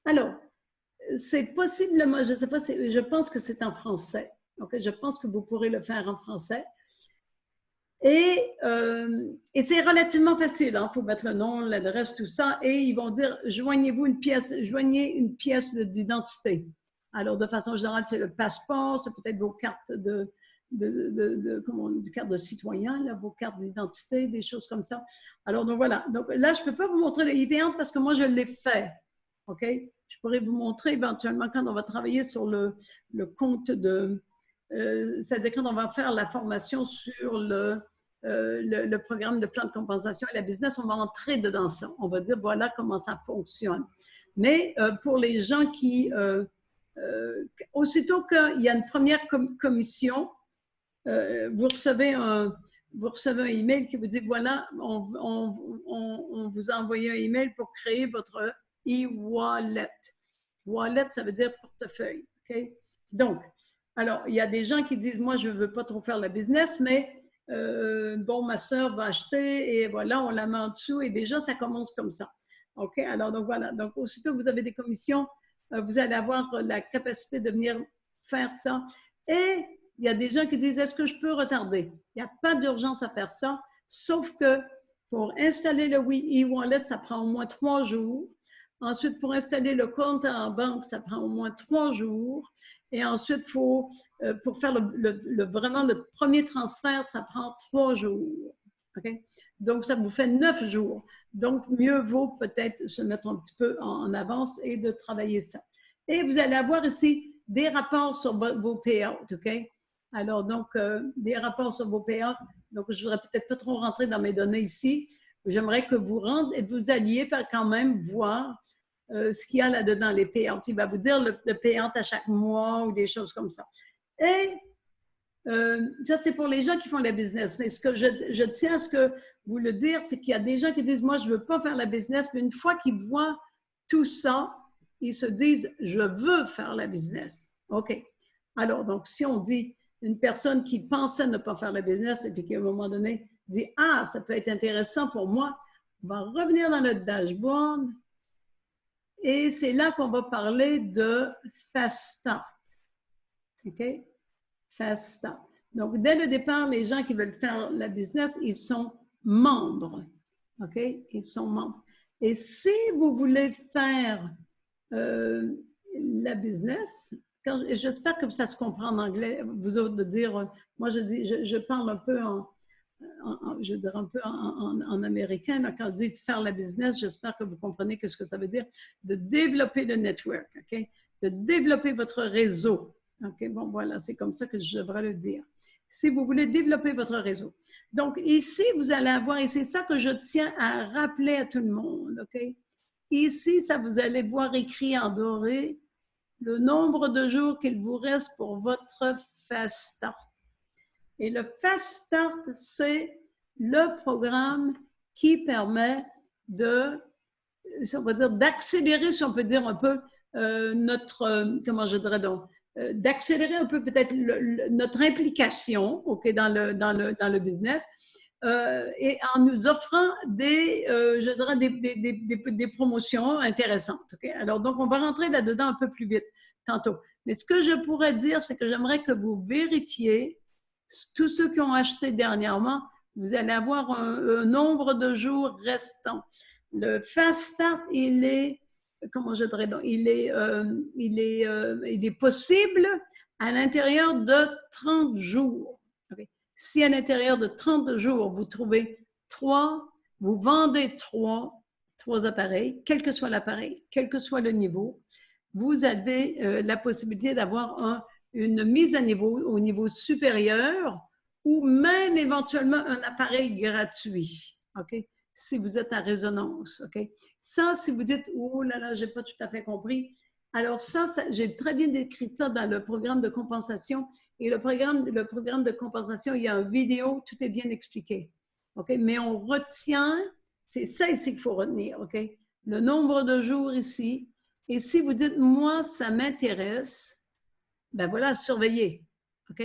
Alors, c'est possiblement, je ne sais pas, je pense que c'est en français. OK? Je pense que vous pourrez le faire en français. Et c'est relativement facile. Il faut mettre le nom, l'adresse, tout ça. Et ils vont dire, joignez une pièce d'identité. Alors, de façon générale, c'est le passeport, c'est peut-être vos cartes cartes de citoyen, là, vos cartes d'identité, des choses comme ça. Alors, donc voilà. Donc là, je ne peux pas vous montrer le e-payout parce que moi, je l'ai fait. OK? Je pourrais vous montrer éventuellement quand on va travailler sur le compte de... c'est-à-dire quand on va faire la formation sur le programme de plan de compensation et la business, on va entrer dedans ça. On va dire, voilà comment ça fonctionne. Mais pour les gens qui... aussitôt qu'il y a une première commission, vous recevez un email qui vous dit, voilà, on vous a envoyé un email pour créer votre e-wallet. Wallet, ça veut dire portefeuille. Okay? Donc, alors, il y a des gens qui disent, moi, je ne veux pas trop faire la business, mais bon, ma soeur va acheter et voilà, on la met en dessous et déjà, ça commence comme ça. OK? Alors, donc voilà. Donc, aussitôt que vous avez des commissions, vous allez avoir la capacité de venir faire ça. Et il y a des gens qui disent, est-ce que je peux retarder? Il n'y a pas d'urgence à faire ça, sauf que pour installer le e-wallet, ça prend au moins 3 jours. Ensuite, pour installer le compte en banque, ça prend au moins 3 jours. Et ensuite, pour faire vraiment le premier transfert, ça prend 3 jours. Okay? Donc, ça vous fait 9 jours. Donc, mieux vaut peut-être se mettre un petit peu en avance et de travailler ça. Et vous allez avoir ici des rapports sur vos payouts, OK? Alors, donc, des rapports sur vos payouts. Donc, je ne voudrais peut-être pas trop rentrer dans mes données ici. J'aimerais que vous alliez quand même voir ce qu'il y a là-dedans, les payouts. Il va vous dire le payout à chaque mois ou des choses comme ça. Et ça, c'est pour les gens qui font la business. Mais ce que je tiens à ce que vous le dire, c'est qu'il y a des gens qui disent, moi, je ne veux pas faire la business, mais une fois qu'ils voient tout ça, ils se disent, je veux faire la business. OK. Alors, donc, si on dit une personne qui pensait ne pas faire la business et puis qui, à un moment donné, dit, ah, ça peut être intéressant pour moi, on va revenir dans notre dashboard et c'est là qu'on va parler de Fast Start. OK? Fast Start. Donc, dès le départ, les gens qui veulent faire la business, ils sont membres. OK? Ils sont membres. Et si vous voulez faire la business, j'espère que ça se comprend en anglais, vous autres, de dire, moi je parle un peu je dirais un peu en américain, là, quand je dis faire la business, j'espère que vous comprenez ce que ça veut dire, de développer le network, OK? De développer votre réseau. OK, bon, voilà, c'est comme ça que je devrais le dire. Si vous voulez développer votre réseau. Donc, ici, vous allez avoir, et c'est ça que je tiens à rappeler à tout le monde, OK? Ici, ça, vous allez voir écrit en doré le nombre de jours qu'il vous reste pour votre Fast Start. Et le Fast Start, c'est le programme qui permet de, on va dire, d'accélérer, si on peut dire un peu, comment je dirais donc, d'accélérer un peu peut-être notre implication, OK, dans le business, et en nous offrant je dirais des promotions intéressantes. OK? Alors, donc, on va rentrer là-dedans un peu plus vite tantôt. Mais ce que je pourrais dire, c'est que j'aimerais que vous vérifiez, tous ceux qui ont acheté dernièrement, vous allez avoir un nombre de jours restants. Le Fast Start, il est, comment je dirais donc, il est possible à l'intérieur de 30 jours. Okay? Si à l'intérieur de 30 jours, vous trouvez vous vendez trois appareils, quel que soit l'appareil, quel que soit le niveau, vous avez la possibilité d'avoir une mise à niveau au niveau supérieur ou même éventuellement un appareil gratuit. OK? Si vous êtes à résonance. OK? Ça, si vous dites, oh là là, je n'ai pas tout à fait compris. Alors ça j'ai très bien décrit ça dans le programme de compensation. Et le programme de compensation, il y a une vidéo, tout est bien expliqué. OK? Mais on retient, c'est ça ici qu'il faut retenir. OK? Le nombre de jours ici. Et si vous dites, moi, ça m'intéresse, ben voilà, surveillez. OK?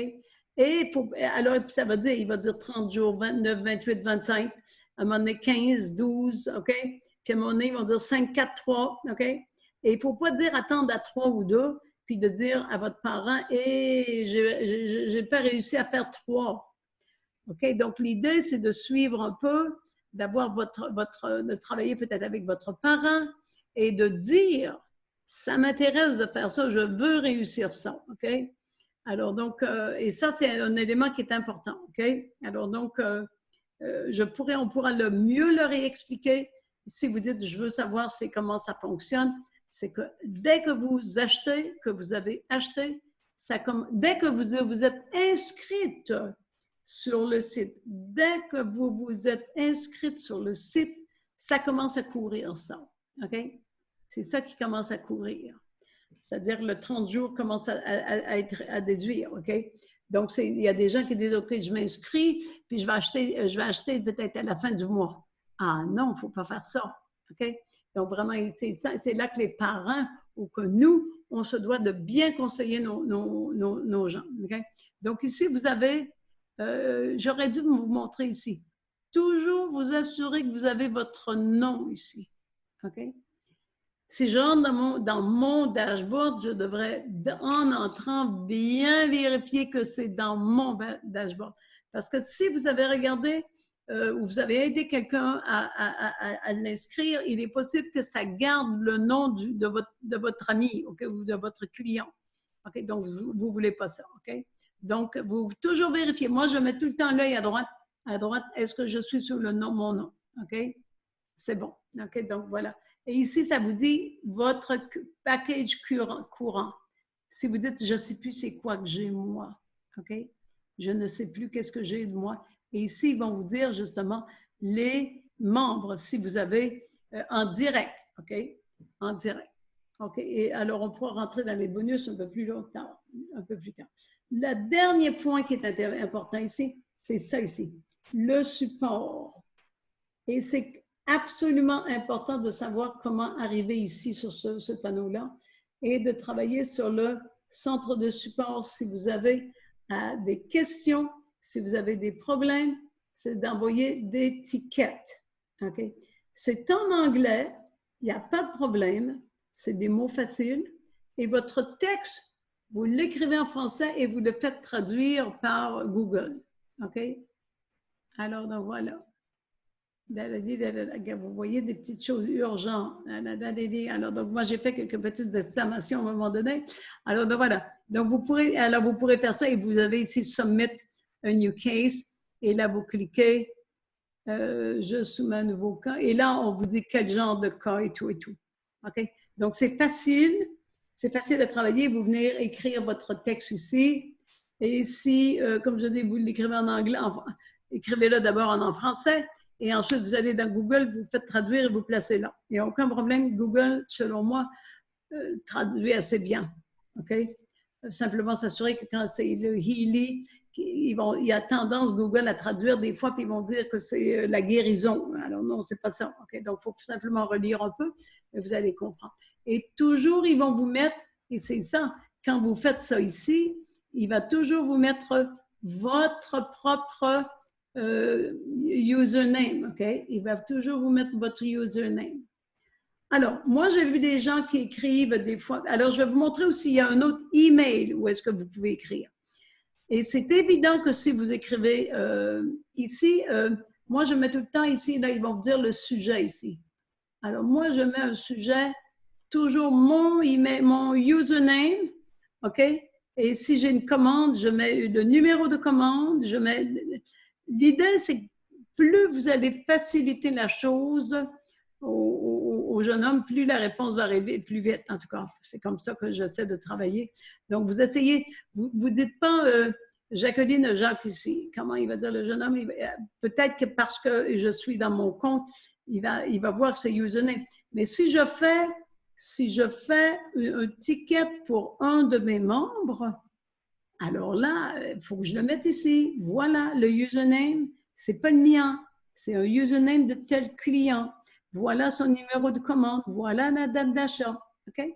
Et alors, ça va dire, il va dire 30 jours, 29, 28, 25, à un moment donné, 15, 12, OK? Puis à un moment donné, ils vont dire 5, 4, 3, OK? Et il ne faut pas dire attendre à 3 ou 2, puis de dire à votre parent, hé, je n'ai pas réussi à faire 3. OK? Donc, l'idée, c'est de suivre un peu, d'avoir de travailler peut-être avec votre parent et de dire, ça m'intéresse de faire ça, je veux réussir ça. OK? Alors, donc, et ça, c'est un élément qui est important. OK? Alors, donc, on pourra le mieux leur expliquer. Si vous dites, je veux savoir comment ça fonctionne, c'est que dès que vous achetez, que vous avez acheté, dès que vous êtes inscrite sur le site, dès que vous vous êtes inscrite sur le site, ça commence à courir ça. OK? C'est ça qui commence à courir. C'est-à-dire le 30 jours commence à déduire. OK? Donc, il y a des gens qui disent, OK, je m'inscris, puis je vais acheter peut-être à la fin du mois. Ah non, il ne faut pas faire ça. OK? Donc, vraiment, c'est là que les parents ou que nous, on se doit de bien conseiller nos gens. Okay? Donc, ici, vous avez, j'aurais dû vous montrer ici. Toujours vous assurer que vous avez votre nom ici. OK? Si je rentre dans mon dashboard, je devrais, en entrant, bien vérifier que c'est dans mon dashboard. Parce que si vous avez regardé ou vous avez aidé quelqu'un à l'inscrire, il est possible que ça garde le nom de votre ami, okay, ou de votre client. Okay? Donc, vous ne voulez pas ça. Okay? Donc, vous toujours vérifiez. Moi, je mets tout le temps l'œil à droite. À droite, est-ce que je suis sur mon nom? OK? C'est bon. OK? Donc, voilà. Et ici, ça vous dit votre package courant. Si vous dites, je ne sais plus c'est quoi que j'ai moi, OK? Je ne sais plus qu'est-ce que j'ai de moi. Et ici, ils vont vous dire justement les membres, si vous avez en direct, OK? En direct. OK? Et alors, on pourra rentrer dans les bonus un peu plus longtemps, un peu plus tard. Le dernier point qui est important ici, c'est ça ici, le support. Et c'est absolument important de savoir comment arriver ici sur ce panneau-là et de travailler sur le centre de support si vous avez des questions, si vous avez des problèmes, c'est d'envoyer des tickets. Okay? C'est en anglais, il n'y a pas de problème, c'est des mots faciles. Et votre texte, vous l'écrivez en français et vous le faites traduire par Google. OK? Alors, donc voilà. Vous voyez des petites choses urgentes. Alors, donc moi, j'ai fait quelques petites exclamations à un moment donné. Alors, donc voilà. Donc, vous pourrez faire ça et vous avez ici Submit a new case. Et là, vous cliquez je soumets un nouveau cas. Et là, on vous dit quel genre de cas et tout et tout. OK? Donc, c'est facile. C'est facile de travailler. Vous venez écrire votre texte ici. Et si, comme je dis, vous l'écrivez en anglais, écrivez-le d'abord en français. Et ensuite, vous allez dans Google, vous faites traduire et vous placez là. Il n'y a aucun problème. Google, selon moi, traduit assez bien. OK? Simplement s'assurer que quand c'est le Healy, il y a tendance, Google, à traduire des fois, puis ils vont dire que c'est la guérison. Alors non, c'est pas ça. OK? Donc, il faut simplement relire un peu, et vous allez comprendre. Et toujours, ils vont vous mettre, et c'est ça, quand vous faites ça ici, il va toujours vous mettre votre propre username, OK? Il va toujours vous mettre votre username. Alors, moi, j'ai vu des gens qui écrivent des fois. Alors, je vais vous montrer aussi, il y a un autre email où est-ce que vous pouvez écrire. Et c'est évident que si vous écrivez ici, moi, je mets tout le temps ici, là, ils vont vous dire le sujet ici. Alors, moi, je mets un sujet, toujours mon email, mon username, OK? Et si j'ai une commande, je mets le numéro de commande, je mets... L'idée, c'est que plus vous allez faciliter la chose au jeune homme, plus la réponse va arriver plus vite. En tout cas, c'est comme ça que j'essaie de travailler. Donc, vous essayez, vous ne dites pas Jacqueline Jacques ici. Comment il va dire le jeune homme? Peut-être que parce que je suis dans mon compte, il va voir ses username. Mais si je fais un ticket pour un de mes membres, alors là, il faut que je le mette ici. Voilà, le username, ce n'est pas le mien, c'est un username de tel client. Voilà son numéro de commande, voilà la date d'achat. OK?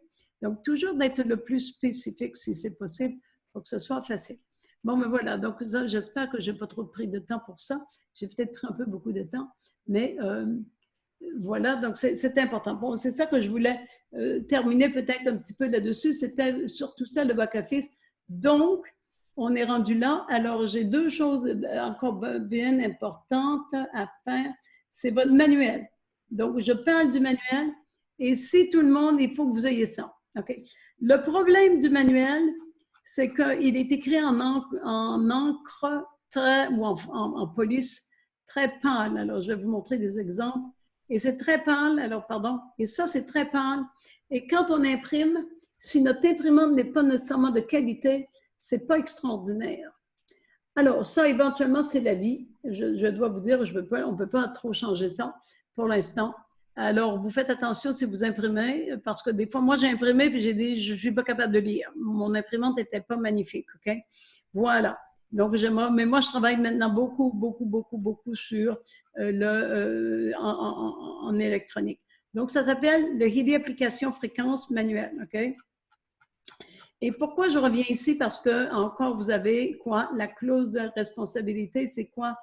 Donc, toujours d'être le plus spécifique si c'est possible pour que ce soit facile. Bon, mais voilà, donc j'espère que je n'ai pas trop pris de temps pour ça. J'ai peut-être pris un peu beaucoup de temps, mais voilà, donc c'est important. Bon, c'est ça que je voulais terminer peut-être un petit peu là-dessus. C'était surtout ça, le back-office. Donc, on est rendu là. Alors, j'ai deux choses encore bien importantes à faire. C'est votre manuel. Donc, je parle du manuel et si tout le monde, il faut que vous ayez ça. OK? Le problème du manuel, c'est qu'il est écrit en encre très, ou en police très pâle. Alors, je vais vous montrer des exemples. Et c'est très pâle, alors pardon, et ça, c'est très pâle. Et quand on imprime, si notre imprimante n'est pas nécessairement de qualité, c'est pas extraordinaire. Alors, ça, éventuellement, c'est la vie. Je dois vous dire, on ne peut pas trop changer ça pour l'instant. Alors, vous faites attention si vous imprimez, parce que des fois, moi, j'ai imprimé, puis j'ai dit, je ne suis pas capable de lire. Mon imprimante n'était pas magnifique, OK? Voilà. Donc, mais moi, je travaille maintenant beaucoup sur en électronique. Donc, ça s'appelle le Healy Application Fréquence Manuelle, OK? Et pourquoi je reviens ici? Parce que, encore, vous avez quoi? La clause de responsabilité, c'est quoi?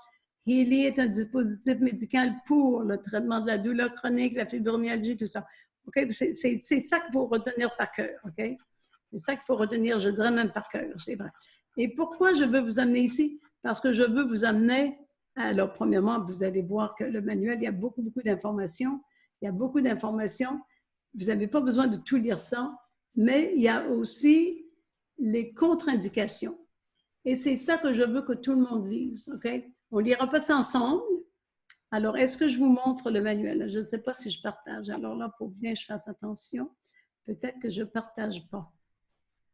Healy est un dispositif médical pour le traitement de la douleur chronique, la fibromyalgie, tout ça. OK? C'est ça qu'il faut retenir par cœur, OK? C'est ça qu'il faut retenir, je dirais même par cœur, c'est vrai. Et pourquoi je veux vous amener ici? Parce que je veux vous amener, alors premièrement, vous allez voir que le manuel, il y a beaucoup d'informations. Il y a beaucoup d'informations. Vous n'avez pas besoin de tout lire ça, mais il y a aussi les contre-indications. Et c'est ça que je veux que tout le monde dise, OK? On ne lira pas ça ensemble. Alors, est-ce que je vous montre le manuel? Je ne sais pas si je partage. Alors là, il faut bien que je fasse attention. Peut-être que je ne partage pas.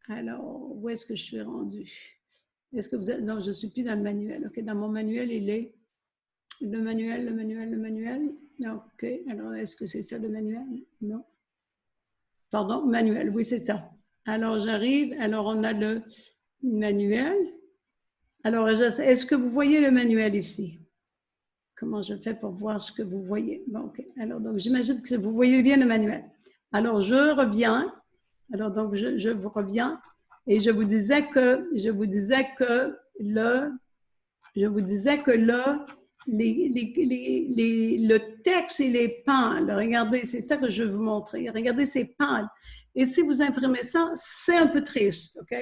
Alors, où est-ce que je suis rendue? Est-ce que vous êtes... Non, je ne suis plus dans le manuel. OK, dans mon manuel, il est le manuel. OK, alors est-ce que c'est ça le manuel? Non. Pardon, manuel, oui, c'est ça. Alors, j'arrive. Alors, on a le manuel. Alors, est-ce que vous voyez le manuel ici? comment je fais pour voir ce que vous voyez? Bon, OK. Alors, donc, j'imagine que vous voyez bien le manuel. Alors, je reviens. Alors, donc, je vous reviens. Et je vous disais que le texte, il est pâle. Regardez, c'est ça que je veux vous montrer. Regardez, c'est pâle. Et si vous imprimez ça, c'est un peu triste, OK?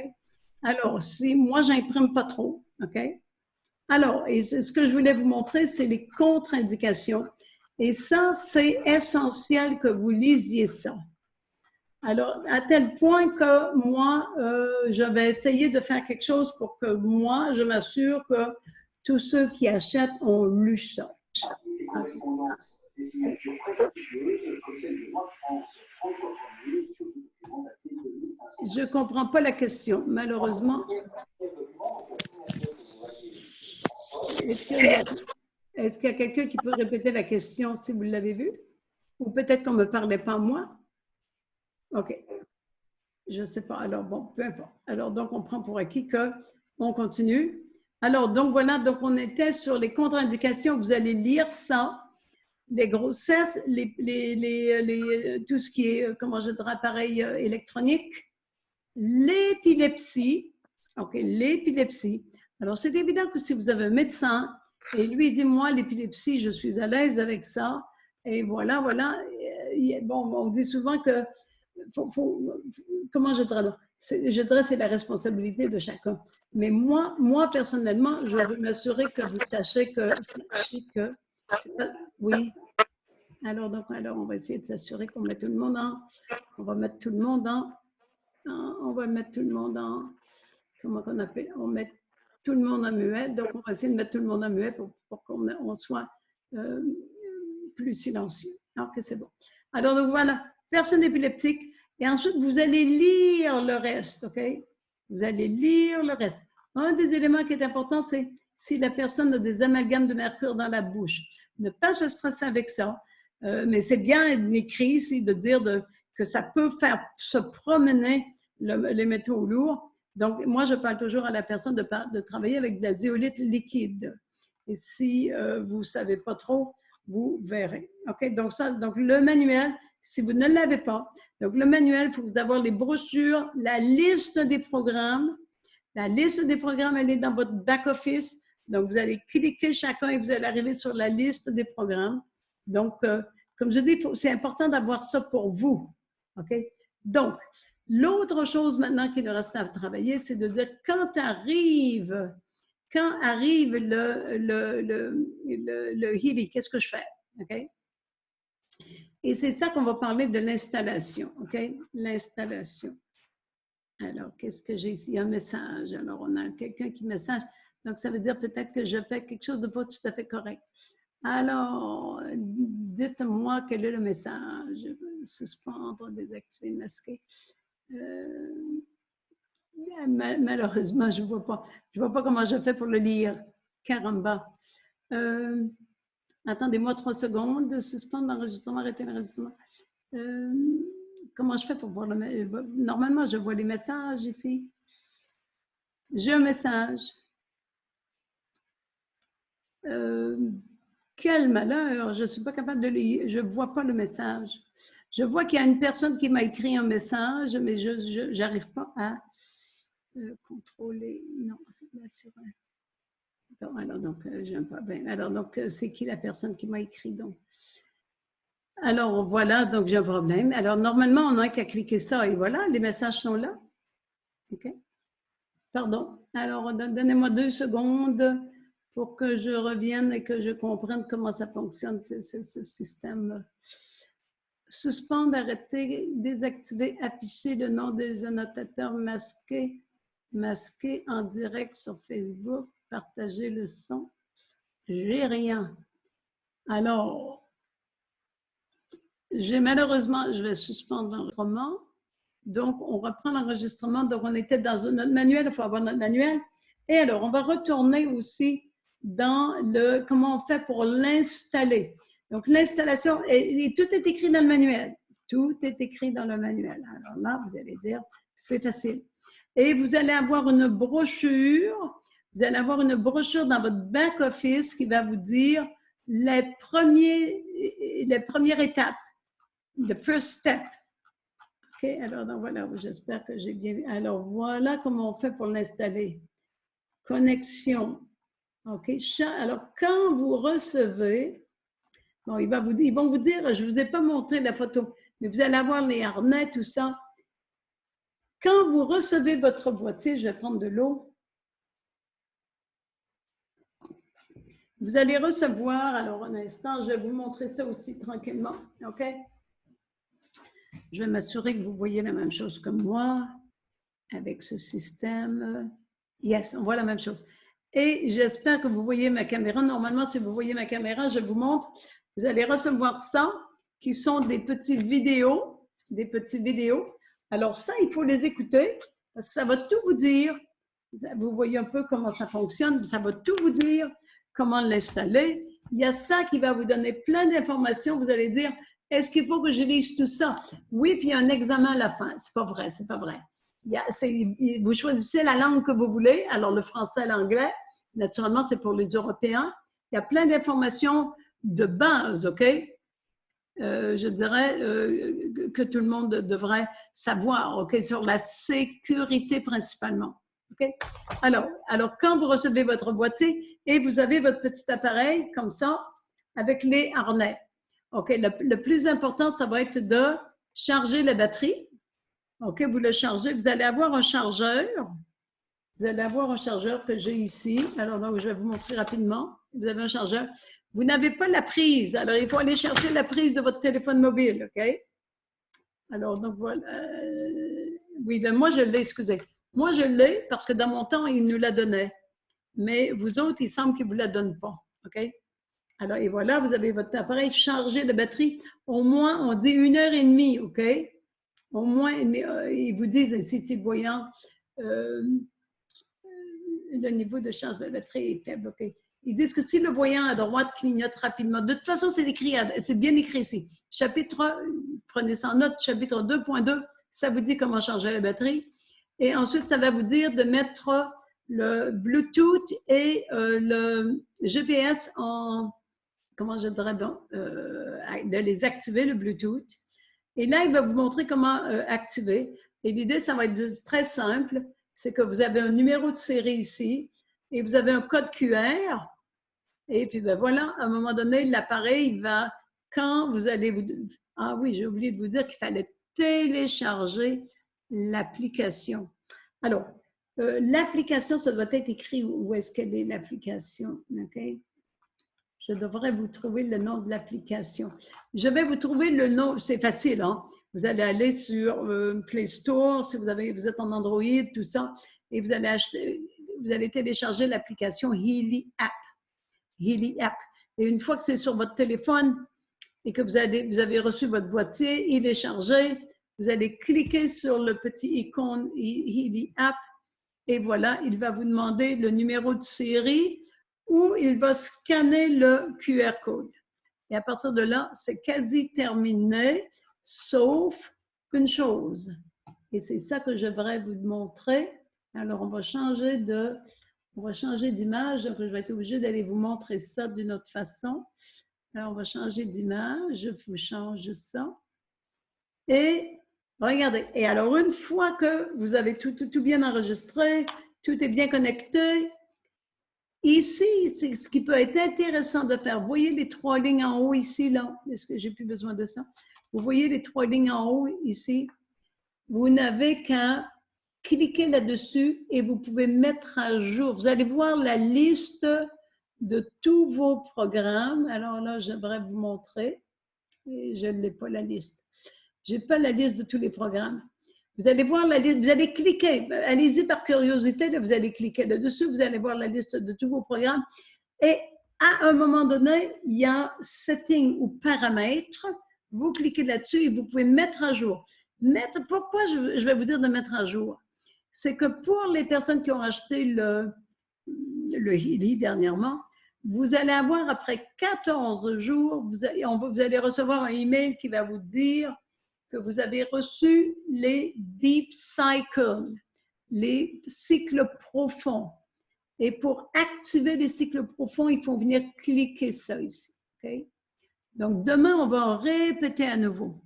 Alors, si moi, j'imprime pas trop, OK? Alors, et ce que je voulais vous montrer, c'est les contre-indications. Et ça, c'est essentiel que vous lisiez ça. Alors, à tel point que moi, je vais essayer de faire quelque chose pour que moi, je m'assure que tous ceux qui achètent ont lu ça. Ces correspondances, des signatures prestigieuses, comme celle du roi de France, François Ier, sur ce document daté de 1500. Je ne comprends pas la question, malheureusement. Est-ce qu'il y a quelqu'un qui peut répéter la question si vous l'avez vue? Ou peut-être qu'on ne me parlait pas moi? OK. Je ne sais pas. Alors, bon, peu importe. Alors, donc, on prend pour acquis qu'on continue. Alors, donc, voilà. Donc, on était sur les contre-indications. Vous allez lire ça. Les grossesses, tout ce qui est, comment je dirais, appareil électronique. L'épilepsie. OK, l'épilepsie. Alors, c'est évident que si vous avez un médecin et lui dit, moi, l'épilepsie, je suis à l'aise avec ça. Et voilà, voilà. Bon, on dit souvent que comment je dirais? Je dirais c'est la responsabilité de chacun. Mais moi personnellement, je veux m'assurer que vous sachiez que oui. Alors, on va essayer de s'assurer qu'on met tout le monde on va mettre tout le monde comment on appelle? On met tout le monde en muet. Donc, on va essayer de mettre tout le monde en muet pour qu'on soit plus silencieux. Alors que c'est bon. Alors, donc voilà, personne épileptique. Et ensuite, vous allez lire le reste, OK? Vous allez lire le reste. Un des éléments qui est important, c'est si la personne a des amalgames de mercure dans la bouche. Ne pas se stresser avec ça, mais c'est bien écrit ici de dire que ça peut faire se promener les métaux lourds. Donc, moi, je parle toujours à la personne de travailler avec de la zeolite liquide. Et si vous ne savez pas trop, vous verrez. OK? Donc, le manuel, si vous ne l'avez pas, donc le manuel, il faut vous avoir les brochures, la liste des programmes. La liste des programmes, elle est dans votre back-office. Donc, vous allez cliquer chacun et vous allez arriver sur la liste des programmes. Donc, comme je dis, c'est important d'avoir ça pour vous. OK? Donc, l'autre chose maintenant qu'il nous reste à travailler, c'est de dire quand arrive le Healy, qu'est-ce que je fais? OK? Et c'est ça qu'on va parler de l'installation. OK? L'installation. Alors, qu'est-ce que j'ai ici? Un message. Alors, on a quelqu'un qui message. Donc, ça veut dire peut-être que je fais quelque chose de pas tout à fait correct. Alors, dites-moi quel est le message. Suspendre, désactiver, masquer. Malheureusement, je ne vois pas. Je ne vois pas comment je fais pour le lire. Caramba. Attendez-moi 3 secondes. Suspendre l'enregistrement, arrêter l'enregistrement. Comment je fais pour voir le... Normalement, je vois les messages ici. J'ai un message. Quel malheur, je ne suis pas capable de lire. Je ne vois pas le message. Je vois qu'il y a une personne qui m'a écrit un message, mais je n'arrive pas à contrôler. Non, c'est là sur un... Alors, donc, j'ai un problème. Alors, donc, c'est qui la personne qui m'a écrit, donc? Alors, voilà, donc j'ai un problème. Alors, normalement, on n'a qu'à cliquer ça et voilà, les messages sont là. OK? Pardon. Alors, donnez-moi 2 secondes pour que je revienne et que je comprenne comment ça fonctionne, ce système. Suspendre, arrêter, désactiver, afficher le nom des annotateurs masqués en direct sur Facebook, partager le son. J'ai rien. Alors, malheureusement, je vais suspendre l'enregistrement. Donc, on reprend l'enregistrement. Donc, on était dans notre manuel. Il faut avoir notre manuel. Et alors, on va retourner aussi dans comment on fait pour l'installer. Donc, l'installation, et tout est écrit dans le manuel. Tout est écrit dans le manuel. Alors là, vous allez dire, c'est facile. Et vous allez avoir une brochure. Vous allez avoir une brochure dans votre back-office qui va vous dire les premières étapes, the first step. OK, alors donc, voilà, j'espère que j'ai bien vu. Alors voilà comment on fait pour l'installer. Connexion. OK, alors quand vous recevez, bon, ils vont vous dire, je ne vous ai pas montré la photo, mais vous allez avoir les harnais, tout ça. Quand vous recevez votre boîtier, je vais prendre de l'eau. Vous allez recevoir, alors un instant, je vais vous montrer ça aussi tranquillement, OK? Je vais m'assurer que vous voyez la même chose que moi avec ce système. Yes, on voit la même chose. Et j'espère que vous voyez ma caméra. Normalement, si vous voyez ma caméra, je vous montre. Vous allez recevoir ça, qui sont des petites vidéos, Alors ça, il faut les écouter parce que ça va tout vous dire. Vous voyez un peu comment ça fonctionne. Ça va tout vous dire, comment l'installer. Il y a ça qui va vous donner plein d'informations. Vous allez dire, est-ce qu'il faut que je lise tout ça? Oui, puis il y a un examen à la fin. C'est pas vrai, c'est pas vrai. Vous choisissez la langue que vous voulez. Alors, le français, l'anglais, naturellement, c'est pour les Européens. Il y a plein d'informations de base, OK? Je dirais que tout le monde devrait savoir, OK, sur la sécurité principalement. OK? Alors, quand vous recevez votre boîtier et vous avez votre petit appareil comme ça, avec les harnais, OK, le plus important, ça va être de charger la batterie. OK, vous le chargez. Vous allez avoir un chargeur. Vous allez avoir un chargeur que j'ai ici. Alors, donc, je vais vous montrer rapidement. Vous avez un chargeur. Vous n'avez pas la prise. Alors, il faut aller chercher la prise de votre téléphone mobile. OK? Alors, donc, voilà. Oui, ben moi, je l'ai, excusez. Moi, je l'ai parce que dans mon temps, il nous la donnait. Mais vous autres, il semble qu'il ne vous la donne pas. OK? Alors, et voilà, vous avez votre appareil chargé de batterie. Au moins, on dit 1h30. OK? Au moins, ils vous disent, si c'est voyant, le niveau de charge de la batterie est faible. Okay. Ils disent que si le voyant à droite clignote rapidement, de toute façon, c'est bien écrit ici. Chapitre 3, prenez ça en note, chapitre 2.2, ça vous dit comment changer la batterie. Et ensuite, ça va vous dire de mettre le Bluetooth et le GPS en, comment je dirais, bon, de les activer, le Bluetooth. Et là, il va vous montrer comment activer. Et l'idée, ça va être très simple. C'est que vous avez un numéro de série ici et vous avez un code QR. Et puis, ben voilà, à un moment donné, l'appareil va, quand vous allez vous... Ah oui, j'ai oublié de vous dire qu'il fallait télécharger l'application. Alors, l'application, ça doit être écrit où est-ce qu'elle est, l'application. OK? Je devrais vous trouver le nom de l'application. Je vais vous trouver le nom, c'est facile, hein? Vous allez aller sur Play Store, si vous êtes en Android, tout ça, et vous allez télécharger l'application Healy App. Healy App. Et une fois que c'est sur votre téléphone et que vous avez reçu votre boîtier, il est chargé, vous allez cliquer sur le petit icône Healy App et voilà, il va vous demander le numéro de série ou il va scanner le QR code. Et à partir de là, c'est quasi terminé, sauf une chose. Et c'est ça que je voudrais vous montrer. Alors, on va changer d'image. Donc, je vais être obligée d'aller vous montrer ça d'une autre façon. Alors, on va changer d'image. Je vous change ça. Et regardez. Et alors, une fois que vous avez tout bien enregistré, tout est bien connecté, ici, c'est ce qui peut être intéressant de faire. Vous voyez les 3 lignes en haut ici, là? Est-ce que j'ai plus besoin de ça? Vous voyez les 3 lignes en haut ici? Vous n'avez qu'à cliquer là-dessus et vous pouvez mettre à jour. Vous allez voir la liste de tous vos programmes. Alors là, j'aimerais vous montrer. Et je n'ai pas la liste. Je n'ai pas la liste de tous les programmes. Vous allez voir la liste, vous allez cliquer, allez-y par curiosité, là, vous allez cliquer là-dessus, vous allez voir la liste de tous vos programmes. Et à un moment donné, il y a Settings ou Paramètres. Vous cliquez là-dessus et vous pouvez mettre à jour. Pourquoi je vais vous dire de mettre à jour? C'est que pour les personnes qui ont acheté le Healy dernièrement, vous allez avoir après 14 jours, vous allez recevoir un email qui va vous dire que vous avez reçu les Deep Cycles, les cycles profonds. Et pour activer les cycles profonds, il faut venir cliquer ça ici. OK? Donc, demain, on va répéter à nouveau.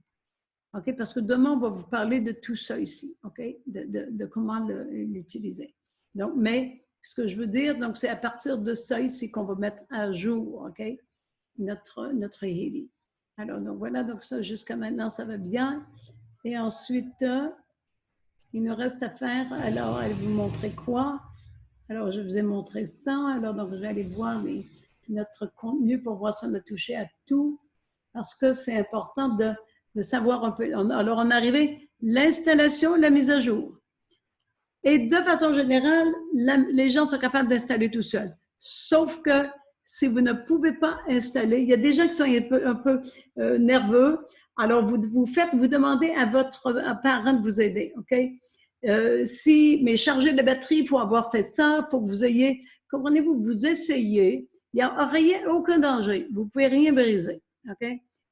OK? Parce que demain, on va vous parler de tout ça ici. OK? De comment l'utiliser. Donc, mais ce que je veux dire, donc, c'est à partir de ça ici qu'on va mettre à jour, OK? Notre Healy. Alors, donc voilà, donc ça, jusqu'à maintenant, ça va bien. Et ensuite, il nous reste à faire, alors, elle vous montrer quoi? Alors, je vous ai montré ça. Alors, donc, je vais aller voir notre contenu pour voir si on a touché à tout, parce que c'est important de savoir un peu. Alors, on est arrivé, l'installation, la mise à jour. Et de façon générale, les gens sont capables d'installer tout seuls. Sauf que si vous ne pouvez pas installer, il y a des gens qui sont un peu nerveux. Alors, vous demandez à votre parent de vous aider, OK? Mais charger la batterie, il faut avoir fait ça, il faut que vous ayez, comprenez-vous, vous essayez, il n'y a rien, aucun danger, vous ne pouvez rien briser, OK?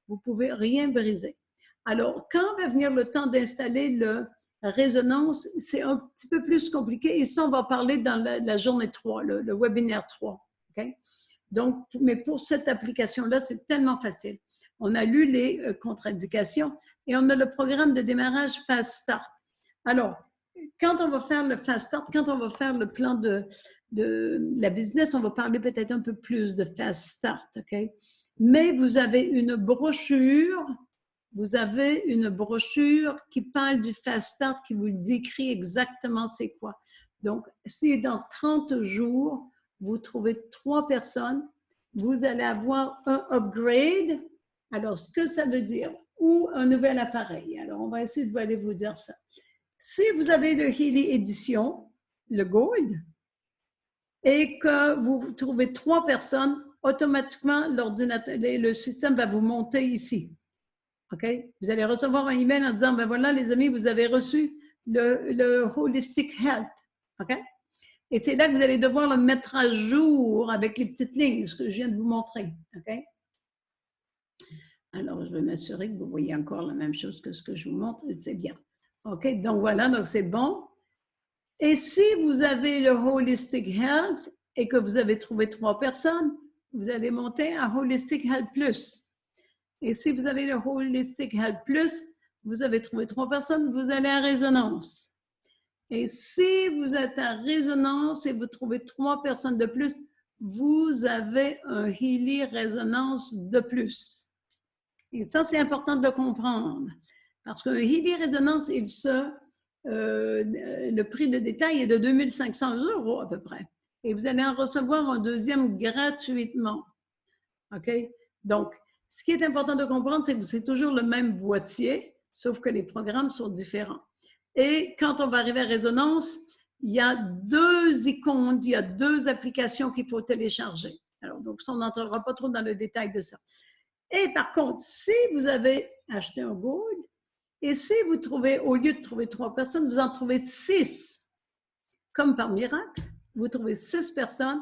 Vous ne pouvez rien briser. Alors, quand va venir le temps d'installer le résonance, c'est un petit peu plus compliqué et ça, on va parler dans la journée 3, le webinaire 3, OK? Donc, mais pour cette application-là, c'est tellement facile. On a lu les contre-indications et on a le programme de démarrage Fast Start. Alors, quand on va faire le Fast Start, quand on va faire le plan de la business, on va parler peut-être un peu plus de Fast Start, OK? Mais vous avez une brochure qui parle du Fast Start, qui vous décrit exactement c'est quoi. Donc, si dans 30 jours, vous trouvez 3 personnes, vous allez avoir un upgrade. Alors, ce que ça veut dire, ou un nouvel appareil. Alors, on va essayer de aller vous dire ça. Si vous avez le Healy Edition, le Gold, et que vous trouvez 3 personnes, automatiquement, le système va vous monter ici. OK? Vous allez recevoir un email en disant, ben voilà, les amis, vous avez reçu le Holistic Health. OK? Et c'est là que vous allez devoir le mettre à jour avec les petites lignes, ce que je viens de vous montrer. OK? Alors, je vais m'assurer que vous voyez encore la même chose que ce que je vous montre. C'est bien. OK? Donc, voilà, donc c'est bon. Et si vous avez le Holistic Health et que vous avez trouvé 3 personnes, vous allez monter à Holistic Health Plus. Et si vous avez le Holistic Health Plus, vous avez trouvé 3 personnes, vous allez à résonance. Et si vous êtes à résonance et vous trouvez 3 personnes de plus, vous avez un Healy Résonance de plus. Et ça, c'est important de le comprendre. Parce qu'un Healy Résonance, le prix de détail est de 2 500 € à peu près. Et vous allez en recevoir un deuxième gratuitement. OK? Donc, ce qui est important de comprendre, c'est que c'est toujours le même boîtier, sauf que les programmes sont différents. Et quand on va arriver à résonance, il y a 2 icônes, il y a 2 applications qu'il faut télécharger. Alors, donc, ça, on n'entrera pas trop dans le détail de ça. Et par contre, si vous avez acheté un Gold, et si vous trouvez, au lieu de trouver 3 personnes, vous en trouvez 6, comme par miracle, vous trouvez 6 personnes,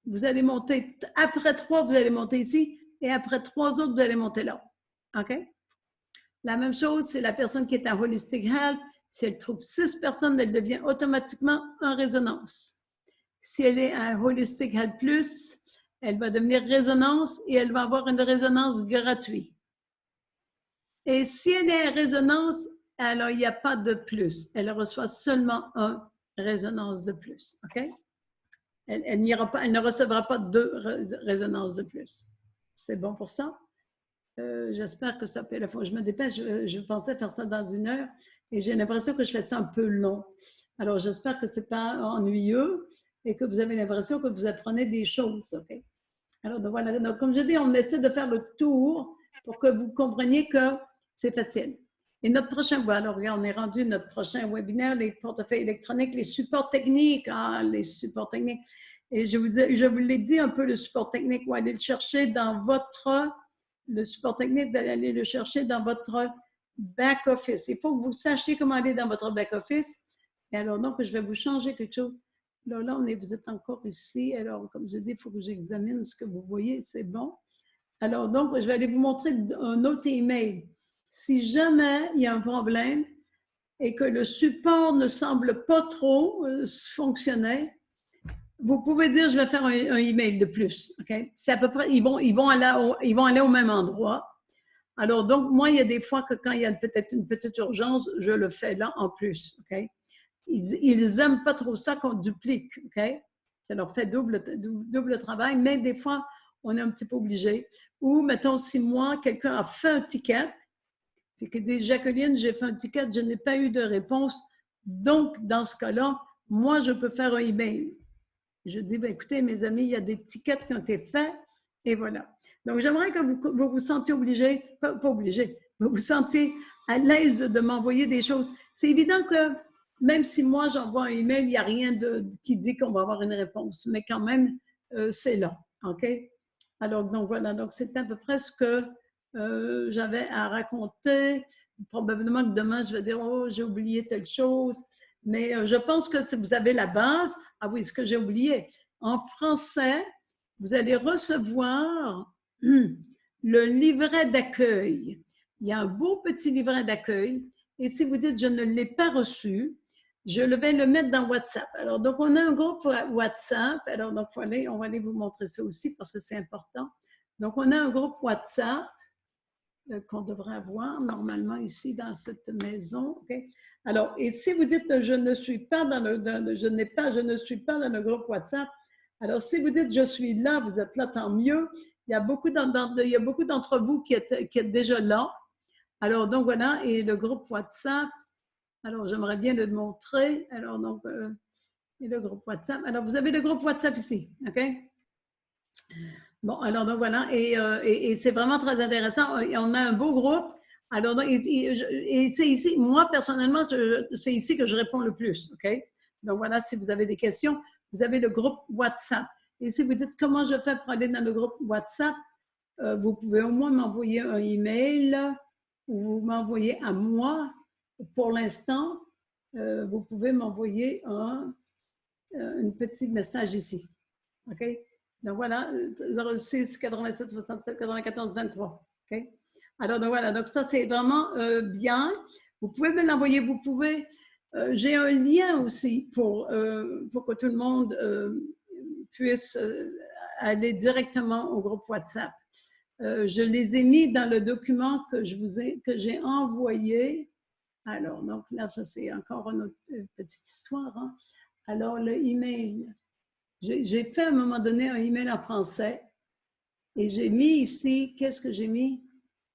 vous allez monter, après 3, vous allez monter ici, et après 3 autres, vous allez monter là. OK? La même chose, c'est la personne qui est en Holistic Health. Si elle trouve 6 personnes, elle devient automatiquement en résonance. Si elle est en Holistic Health Plus, elle va devenir résonance et elle va avoir une résonance gratuite. Et si elle est en résonance, alors il n'y a pas de plus. Elle reçoit seulement une résonance de plus. OK? Elle ne recevra pas 2 résonances de plus. C'est bon pour ça? J'espère que ça peut. La fois je me dépêche, je pensais faire ça dans 1 heure et j'ai l'impression que je fais ça un peu long. Alors, j'espère que ce n'est pas ennuyeux et que vous avez l'impression que vous apprenez des choses. OK? Alors, donc, voilà. Donc, comme je dis, on essaie de faire le tour pour que vous compreniez que c'est facile. Et notre prochain, alors, regarde, on est rendu notre prochain webinaire, les portefeuilles électroniques, les supports techniques. Les supports techniques. Et je vous l'ai dit un peu, le support technique, vous allez le chercher dans le support technique, vous allez aller le chercher dans votre back-office. Il faut que vous sachiez comment aller dans votre back-office. Et alors, donc, je vais vous changer quelque chose. Là, vous êtes encore ici. Alors, comme je dis, il faut que j'examine ce que vous voyez. C'est bon. Alors, donc, je vais aller vous montrer un autre email. Si jamais il y a un problème et que le support ne semble pas trop fonctionner, vous pouvez dire, je vais faire un email de plus. OK? C'est à peu près, ils vont aller au même endroit. Alors, donc, moi, il y a des fois que quand il y a peut-être une petite urgence, je le fais là en plus. OK? Ils n'aiment pas trop ça qu'on duplique. OK? Ça leur fait double travail, mais des fois, on est un petit peu obligé. Ou, mettons, si moi, quelqu'un a fait un ticket, puis qu'il dit, Jacqueline, j'ai fait un ticket, je n'ai pas eu de réponse. Donc, dans ce cas-là, moi, je peux faire un email. Je dis, ben, écoutez, mes amis, il y a des tickets qui ont été faits, et voilà. Donc, j'aimerais que vous vous sentiez obligé, pas obligé, vous vous sentiez à l'aise de m'envoyer des choses. C'est évident que même si moi, j'envoie un email, il n'y a rien qui dit qu'on va avoir une réponse, mais quand même, c'est là, OK? Alors, donc voilà, donc c'est à peu près ce que j'avais à raconter. Probablement que demain, je vais dire, oh, j'ai oublié telle chose, mais je pense que si vous avez la base, ah oui, ce que j'ai oublié, en français, vous allez recevoir le livret d'accueil. Il y a un beau petit livret d'accueil. Et si vous dites, je ne l'ai pas reçu, je vais le mettre dans WhatsApp. Alors, donc, on a un groupe WhatsApp. Alors, donc, on va aller vous montrer ça aussi parce que c'est important. Donc, on a un groupe WhatsApp qu'on devrait avoir normalement ici dans cette maison. Okay? Alors, et si vous dites je ne suis pas dans je ne suis pas dans le groupe WhatsApp, alors si vous dites je suis là, vous êtes là, tant mieux. Il y a beaucoup d'entre vous qui êtes déjà là. Alors, donc voilà, et le groupe WhatsApp, alors j'aimerais bien le montrer. Alors, donc, et le groupe WhatsApp. Alors, vous avez le groupe WhatsApp ici, OK? Bon, alors donc voilà, et c'est vraiment très intéressant. On a un beau groupe. Alors, et c'est ici, moi personnellement, c'est ici que je réponds le plus, OK? Donc voilà, si vous avez des questions, vous avez le groupe WhatsApp. Et si vous dites comment je fais pour aller dans le groupe WhatsApp, vous pouvez au moins m'envoyer un email ou vous m'envoyez à moi. Pour l'instant, vous pouvez m'envoyer un petit message ici, OK? Donc voilà, 06 87 67 94 23. OK? Alors donc voilà, donc ça c'est vraiment bien. Vous pouvez me l'envoyer, vous pouvez. J'ai un lien aussi pour que tout le monde puisse aller directement au groupe WhatsApp. Je les ai mis dans le document que j'ai envoyé. Alors, donc là, ça c'est encore une autre petite histoire. Hein? Alors, le email. J'ai fait à un moment donné un email en français et j'ai mis ici, qu'est-ce que j'ai mis?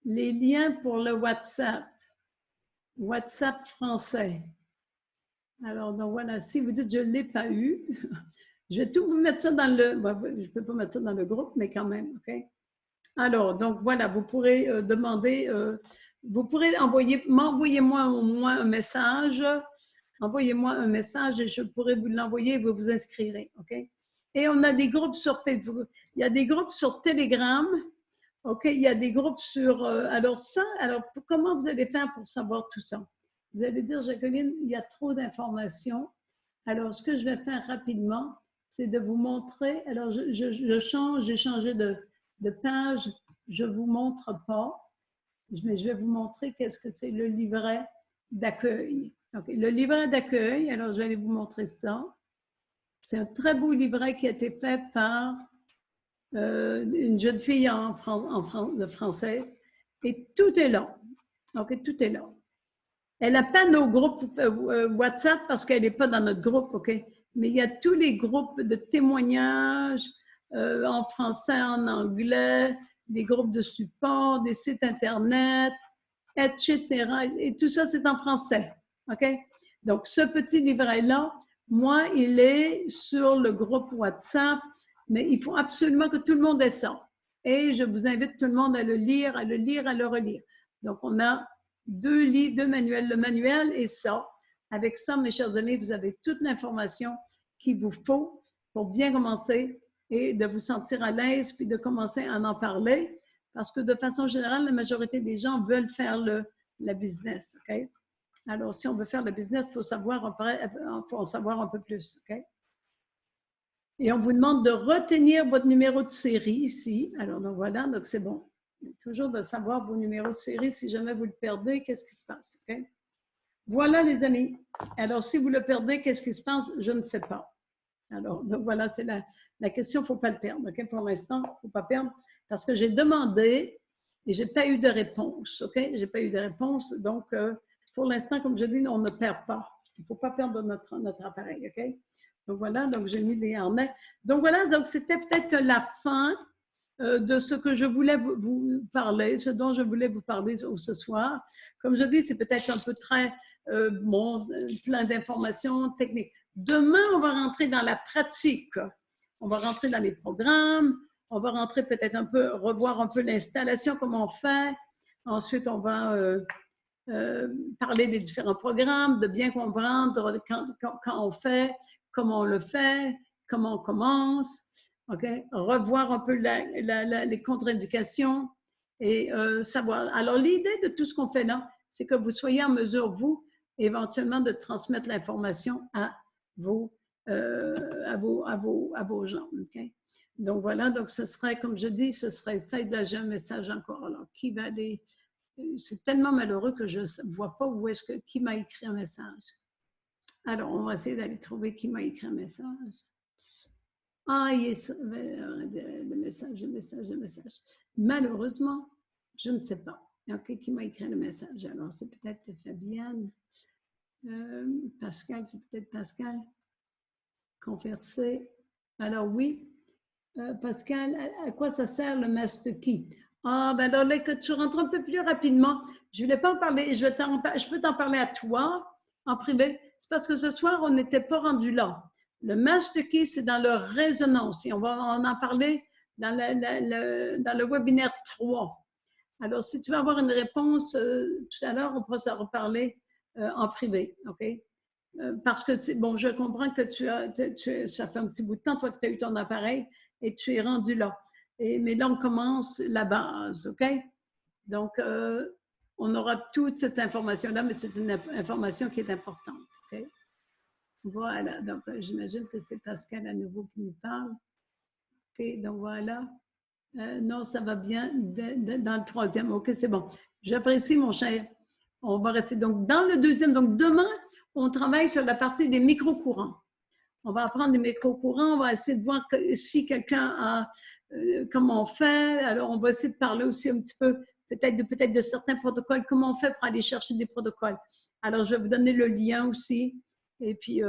Les liens pour le WhatsApp. WhatsApp français. Alors, donc voilà, si vous dites je ne l'ai pas eu, je vais tout vous mettre ça dans le, je ne peux pas mettre ça dans le groupe, mais quand même, OK? Alors, donc voilà, vous pourrez demander, vous pourrez m'envoyer-moi au moins un message, envoyez-moi un message et je pourrai vous l'envoyer et vous vous inscrirez, OK? Et on a des groupes sur Facebook, il y a des groupes sur Telegram, OK? Il y a des groupes sur, alors comment vous allez faire pour savoir tout ça? Vous allez dire, Jacqueline, il y a trop d'informations. Alors, ce que je vais faire rapidement, c'est de vous montrer, alors j'ai changé de page, je ne vous montre pas, mais je vais vous montrer qu'est-ce que c'est le livret d'accueil. Okay. Le livret d'accueil, alors je vais vous montrer ça. C'est un très beau livret qui a été fait par une jeune fille de français. Et tout est là. OK, tout est là. Elle n'a pas nos groupes WhatsApp parce qu'elle n'est pas dans notre groupe, OK? Mais il y a tous les groupes de témoignages en français, en anglais, des groupes de support, des sites Internet, etc. Et tout ça, c'est en français, OK? Donc, ce petit livret-là, moi, il est sur le groupe WhatsApp, mais il faut absolument que tout le monde ait ça. Et je vous invite tout le monde à le lire, à le relire. Donc, on a deux manuels, le manuel et ça. Avec ça, mes chers amis, vous avez toute l'information qu'il vous faut pour bien commencer et de vous sentir à l'aise puis de commencer à en parler parce que de façon générale, la majorité des gens veulent faire la business. OK? Alors, si on veut faire le business, il faut savoir un peu plus. OK? Et on vous demande de retenir votre numéro de série ici. Alors, donc voilà, donc c'est bon. Toujours de savoir vos numéros de série. Si jamais vous le perdez, qu'est-ce qui se passe? Okay? Voilà, les amis. Alors, si vous le perdez, qu'est-ce qui se passe? Je ne sais pas. Alors, donc voilà, c'est la question, il ne faut pas le perdre. Okay? Pour l'instant, il ne faut pas perdre parce que j'ai demandé et je n'ai pas eu de réponse. Okay? Je n'ai pas eu de réponse. Donc, pour l'instant, comme je dis, on ne perd pas. Il ne faut pas perdre notre appareil. Okay? Donc voilà, donc j'ai mis les harnais. Donc voilà, donc c'était peut-être la fin de ce que je voulais vous parler, ce dont je voulais vous parler ce soir. Comme je dis, c'est peut-être un peu très plein d'informations techniques. Demain, on va rentrer dans la pratique. On va rentrer dans les programmes. On va rentrer peut-être un peu, revoir un peu l'installation, comment on fait. Ensuite, on va parler des différents programmes, de bien comprendre quand on fait, comment on le fait, comment on commence. Okay? Revoir un peu les contre-indications et savoir. Alors, l'idée de tout ce qu'on fait là, c'est que vous soyez en mesure, vous, éventuellement, de transmettre l'information à vos gens. Okay? Donc, voilà. Donc, ce serait, comme je dis, ce serait ça, là, j'ai un message encore. Alors, qui va aller... C'est tellement malheureux que je ne vois pas où est-ce que... Qui m'a écrit un message. Alors, on va essayer d'aller trouver qui m'a écrit un message. Ah, yes, le message. Malheureusement, je ne sais pas. OK, qui m'a écrit le message? Alors, c'est peut-être Fabienne. Pascal, c'est peut-être Pascal. Converser. Alors, oui. Pascal, à quoi ça sert le master key? Ah, ben alors là, que tu rentres un peu plus rapidement. Je ne voulais pas en parler. Je peux t'en parler à toi en privé. C'est parce que ce soir, on n'était pas rendu là. Le master key, c'est dans leur résonance. Et on va en parler dans le webinaire 3. Alors, si tu veux avoir une réponse tout à l'heure, on pourra se reparler en privé. OK? Parce que, bon, je comprends que ça fait un petit bout de temps, toi, que tu as eu ton appareil et tu es rendu là. Mais là, on commence la base, OK? Donc, on aura toute cette information-là, mais c'est une information qui est importante, OK? Voilà, donc j'imagine que c'est Pascal à nouveau qui nous parle. OK, donc voilà. Non, ça va bien dans le troisième. OK, c'est bon. J'apprécie, mon cher. On va rester donc dans le deuxième. Donc, demain, on travaille sur la partie des micro-courants. On va apprendre les micro-courants. On va essayer de voir si quelqu'un a comment on fait. Alors, on va essayer de parler aussi un petit peu peut-être de certains protocoles. Comment on fait pour aller chercher des protocoles. Alors, je vais vous donner le lien aussi. Et puis,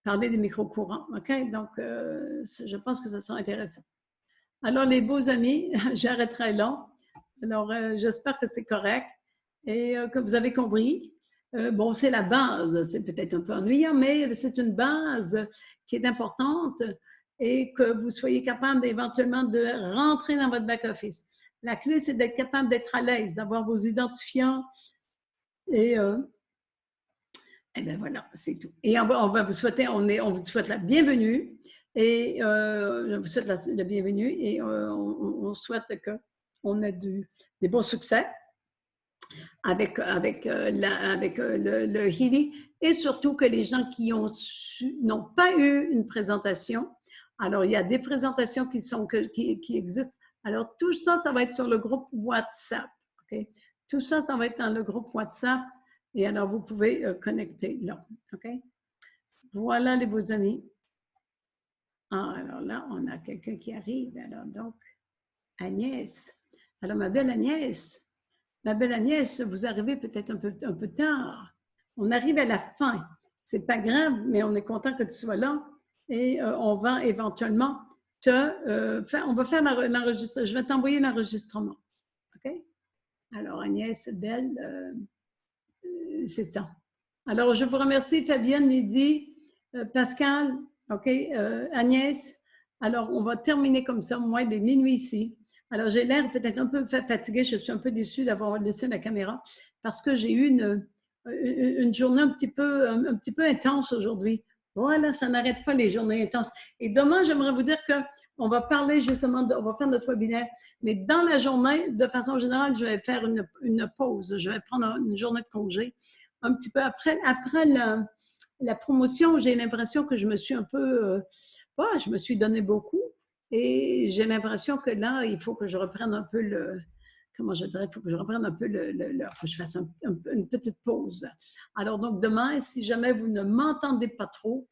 parler des micro-courants. OK? Donc, je pense que ça sera intéressant. Alors, les beaux amis, j'arrêterai là. Alors, j'espère que c'est correct et que vous avez compris. Bon, c'est la base, c'est peut-être un peu ennuyant, mais c'est une base qui est importante et que vous soyez capable éventuellement de rentrer dans votre back-office. La clé, c'est d'être capable d'être à l'aise, d'avoir vos identifiants et bien voilà, c'est tout. Et on va vous souhaiter, on vous souhaite la bienvenue et je vous souhaite la bienvenue et on souhaite qu'on ait des bons succès avec le healing et surtout que les gens qui n'ont pas eu une présentation, alors il y a des présentations qui existent. Alors tout ça, ça va être sur le groupe WhatsApp. Okay? Tout ça, ça va être dans le groupe WhatsApp. Et alors, vous pouvez connecter là. OK? Voilà, les beaux amis. Ah, alors là, on a quelqu'un qui arrive. Alors, donc, Agnès. Alors, ma belle Agnès, vous arrivez peut-être un peu tard. On arrive à la fin. C'est pas grave, mais on est content que tu sois là. Et on va éventuellement on va faire l'enregistrement. Je vais t'envoyer l'enregistrement. OK? Alors, Agnès, belle. C'est ça. Alors, je vous remercie, Fabienne, Lydie, Pascal, OK, Agnès. Alors, on va terminer comme ça. Moi, il est minuit ici. Alors, j'ai l'air peut-être un peu fatiguée. Je suis un peu déçue d'avoir laissé la caméra parce que j'ai eu une journée un petit peu intense aujourd'hui. Voilà, ça n'arrête pas les journées intenses. Et demain, j'aimerais vous dire qu'on va parler justement, on va faire notre webinaire, mais dans la journée, de façon générale, je vais faire une pause. Je vais prendre une journée de congé. Un petit peu après la promotion, j'ai l'impression que je me suis un peu, je me suis donné beaucoup et j'ai l'impression que là, il faut que je reprenne un peu comment je dirais, il faut que je reprenne un peu faut que je fasse une petite pause. Alors donc demain, si jamais vous ne m'entendez pas trop,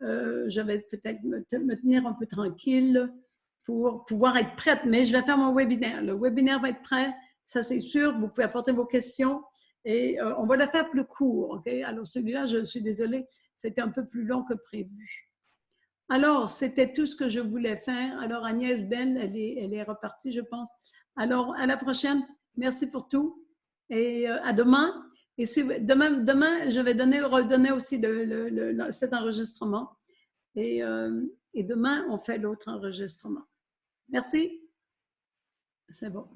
je vais peut-être me tenir un peu tranquille pour pouvoir être prête. Mais je vais faire mon webinaire. Le webinaire va être prêt, ça c'est sûr. Vous pouvez apporter vos questions et on va le faire plus court. Okay? Alors celui-là, je suis désolée, c'était un peu plus long que prévu. Alors, c'était tout ce que je voulais faire. Alors, Agnès Ben, elle est repartie, je pense. Alors, à la prochaine. Merci pour tout. Et à demain. Et si, demain, je vais redonner aussi cet enregistrement. Et demain, on fait l'autre enregistrement. Merci. C'est bon.